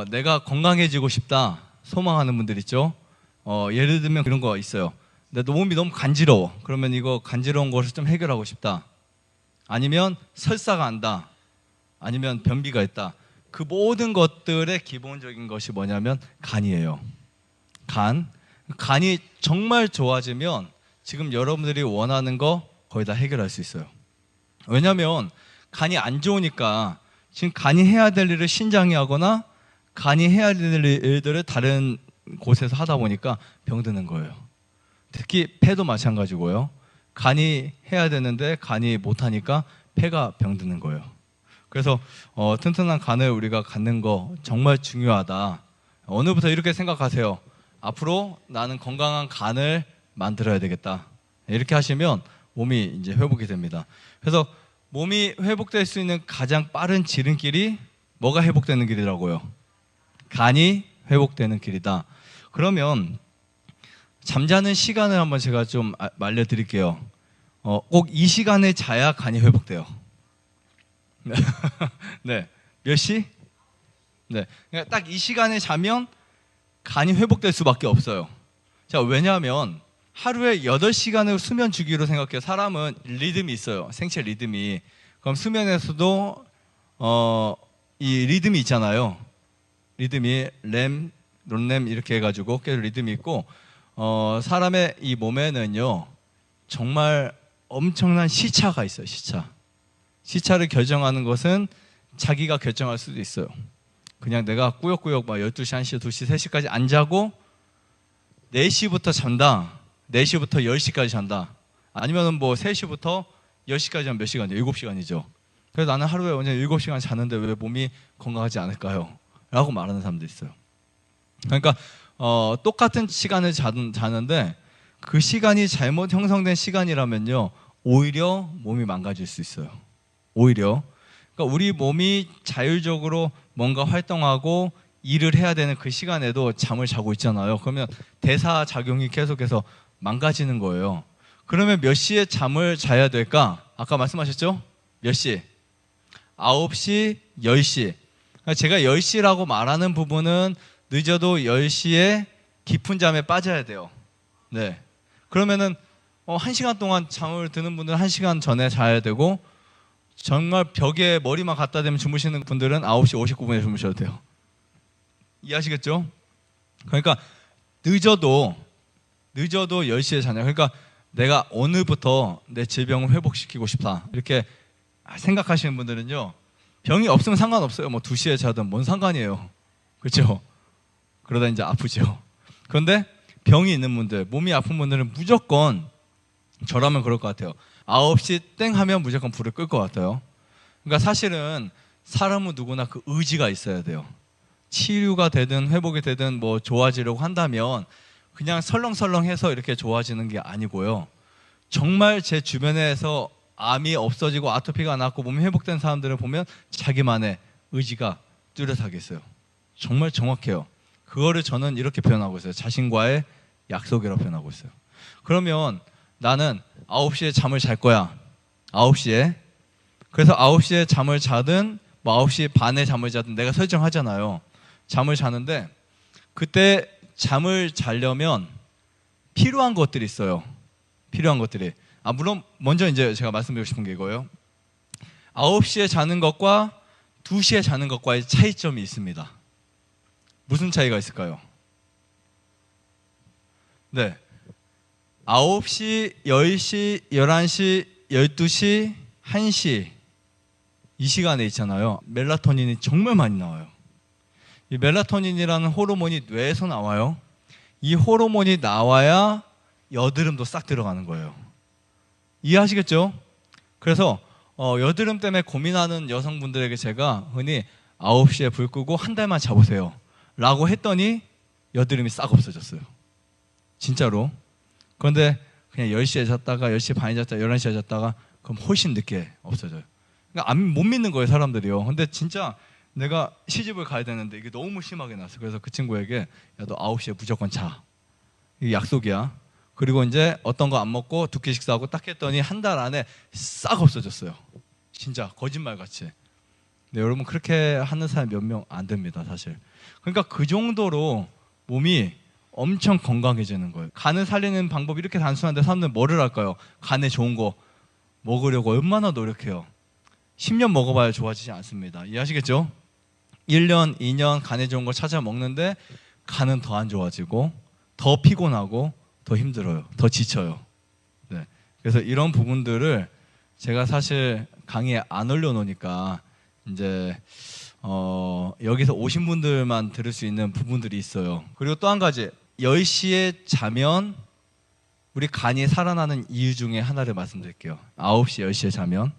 B: 내가 건강해지고 싶다 소망하는 분들 있죠. 예를 들면 그런 거 있어요. 내 몸이 너무 간지러워. 그러면 이거 간지러운 것을 좀 해결하고 싶다. 아니면 설사가 난다. 아니면 변비가 있다. 그 모든 것들의 기본적인 것이 뭐냐면 간이에요. 간이 정말 좋아지면 지금 여러분들이 원하는 거 거의 다 해결할 수 있어요. 왜냐하면 간이 안 좋으니까 지금 간이 해야 될 일을 신장이 하거나 간이 해야 될 일들을 다른 곳에서 하다 보니까 병드는 거예요. 특히 폐도 마찬가지고요. 간이 해야 되는데 간이 못하니까 폐가 병드는 거예요. 그래서 튼튼한 간을 우리가 갖는 거 정말 중요하다. 오늘부터 이렇게 생각하세요. 앞으로 나는 건강한 간을 만들어야 되겠다. 이렇게 하시면 몸이 이제 회복이 됩니다. 그래서 몸이 회복될 수 있는 가장 빠른 지름길이 뭐가 회복되는 길이라고요? 간이 회복되는 길이다. 그러면 잠자는 시간을 한번 제가 좀 알려드릴게요. 꼭 이 시간에 자야 간이 회복돼요. 네, 몇 시? 네, 그러니까 딱 이 시간에 자면 간이 회복될 수밖에 없어요. 자, 왜냐하면 하루에 8시간을 수면 주기로 생각해요. 사람은 리듬이 있어요. 생체 리듬이. 그럼 수면에서도 이 리듬이 있잖아요. 리듬이 렘, 론렘 이렇게 해가지고 계속 리듬이 있고, 사람의 이 몸에는요 정말 엄청난 시차가 있어요. 시차를 결정하는 것은 자기가 결정할 수도 있어요. 그냥 내가 꾸역꾸역 12시, 1시, 2시, 3시까지 안 자고 4시부터 잔다. 4시부터 10시까지 잔다. 아니면 3시부터 10시까지 하면 몇 시간이죠? 7시간이죠. 그래서 나는 하루에 완전 7시간 자는데 왜 몸이 건강하지 않을까요? 라고 말하는 사람도 있어요. 그러니까 똑같은 시간을 자는데 그 시간이 잘못 형성된 시간이라면요 오히려 몸이 망가질 수 있어요. 오히려. 그러니까 우리 몸이 자율적으로 뭔가 활동하고 일을 해야 되는 그 시간에도 잠을 자고 있잖아요. 그러면 대사 작용이 계속해서 망가지는 거예요. 그러면 몇 시에 잠을 자야 될까? 아까 말씀하셨죠? 몇 시? 9시, 10시. 제가 10시라고 말하는 부분은 늦어도 10시에 깊은 잠에 빠져야 돼요. 네. 그러면은 1시간 동안 잠을 드는 분들은 1시간 전에 자야 되고, 정말 벽에 머리만 갖다 대면 주무시는 분들은 9시 59분에 주무셔도 돼요. 이해하시겠죠? 그러니까 늦어도 10시에 자냐. 그러니까 내가 오늘부터 내 질병을 회복시키고 싶다. 이렇게 생각하시는 분들은요, 병이 없으면 상관없어요. 뭐 2시에 자든 뭔 상관이에요. 그렇죠? 그러다 이제 아프죠. 그런데 병이 있는 분들, 몸이 아픈 분들은 무조건 저라면 그럴 것 같아요. 9시 땡 하면 무조건 불을 끌 것 같아요. 그러니까 사실은 사람은 누구나 그 의지가 있어야 돼요. 치유가 되든 회복이 되든 뭐 좋아지려고 한다면 그냥 설렁설렁해서 이렇게 좋아지는 게 아니고요. 정말 제 주변에서 암이 없어지고 아토피가 낫고 몸이 회복된 사람들을 보면 자기만의 의지가 뚜렷하게 있어요. 정말 정확해요. 그거를 저는 이렇게 표현하고 있어요. 자신과의 약속이라고 표현하고 있어요. 그러면 나는 9시에 잠을 잘 거야. 9시에. 그래서 9시에 잠을 자든 뭐 9시 반에 잠을 자든 내가 설정하잖아요. 잠을 자는데 그때 잠을 자려면 필요한 것들이 있어요. 필요한 것들이. 물론 먼저 이제 제가 말씀드리고 싶은 게 이거예요. 9시에 자는 것과 2시에 자는 것과의 차이점이 있습니다. 무슨 차이가 있을까요? 네. 9시, 10시, 11시, 12시, 1시 이 시간에 있잖아요. 멜라토닌이 정말 많이 나와요. 이 멜라토닌이라는 호르몬이 뇌에서 나와요. 이 호르몬이 나와야 여드름도 싹 들어가는 거예요. 이해하시겠죠? 그래서 여드름 때문에 고민하는 여성분들에게 제가 흔히 9시에 불 끄고 한 달만 자보세요 라고 했더니 여드름이 싹 없어졌어요. 진짜로. 그런데 그냥 10시에 잤다가 10시 반에 잤다가 11시에 잤다가 그럼 훨씬 늦게 없어져요. 그러니까 못 믿는 거예요, 사람들이요. 근데 진짜 내가 시집을 가야 되는데 이게 너무 심하게 났어요. 그래서 그 친구에게 야, 너 9시에 무조건 자. 이게 약속이야. 그리고 이제 어떤 거 안 먹고 2끼 식사하고 딱 했더니 한 달 안에 싹 없어졌어요. 진짜 거짓말같이. 네, 여러분 그렇게 하는 사람이 몇 명 안 됩니다, 사실. 그러니까 그 정도로 몸이 엄청 건강해지는 거예요. 간을 살리는 방법이 이렇게 단순한데 사람들은 뭐를 할까요? 간에 좋은 거 먹으려고 얼마나 노력해요. 10년 먹어봐야 좋아지지 않습니다. 이해하시겠죠? 1년, 2년 간에 좋은 거 찾아 먹는데 간은 더 안 좋아지고 더 피곤하고 더 힘들어요. 더 지쳐요. 네. 그래서 이런 부분들을 제가 사실 강의에 안 올려놓으니까 이제 여기서 오신 분들만 들을 수 있는 부분들이 있어요. 그리고 또 한 가지 10시에 자면 우리 간이 살아나는 이유 중에 하나를 말씀드릴게요. 9시, 10시에 자면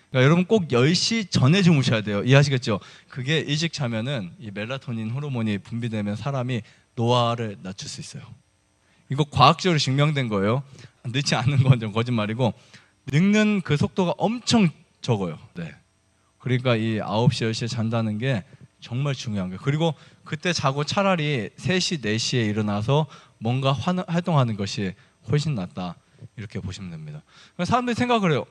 B: 그러니까 여러분 꼭 10시 전에 주무셔야 돼요. 이해하시겠죠? 그게 일찍 자면은 이 멜라토닌 호르몬이 분비되면 사람이 노화를 낮출 수 있어요. 이거 과학적으로 증명된 거예요. 늦지 않는 건 좀 거짓말이고 늙는 그 속도가 엄청 적어요. 네. 그러니까 이 9시, 10시에 잔다는 게 정말 중요한 거예요. 그리고 그때 자고 차라리 3시, 4시에 일어나서 뭔가 활동하는 것이 훨씬 낫다. 이렇게 보시면 됩니다. 사람들이 생각을 해요.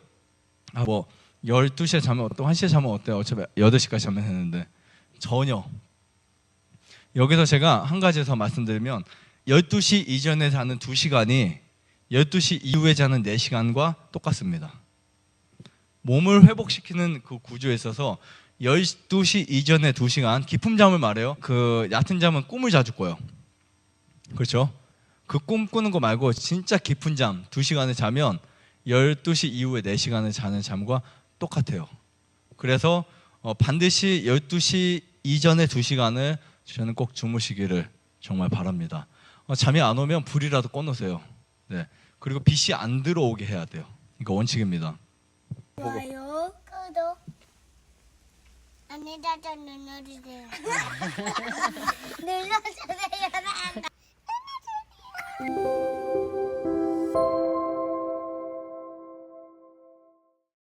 B: 뭐 12시에 자면 어때? 1시에 자면 어때요? 어차피 8시까지 자면 되는데 전혀. 여기서 제가 한 가지 더 말씀드리면 12시 이전에 자는 2시간이 12시 이후에 자는 4시간과 똑같습니다. 몸을 회복시키는 그 구조에 있어서 12시 이전에 2시간 깊은 잠을 말해요. 그 얕은 잠은 꿈을 자주 꿔요. 그렇죠? 그 꿈 꾸는 거 말고 진짜 깊은 잠 2시간을 자면 12시 이후에 4시간을 자는 잠과 똑같아요. 그래서 반드시 12시 이전에 2시간을 저는 꼭 주무시기를 정말 바랍니다. 잠이 안 오면 불이라도 꺼놓으세요. 네. 그리고 빛이 안 들어오게 해야 돼요. 이거 원칙입니다.
D: 좋아요, 구독, 안내자자 눌러주세요. 눌러주세요.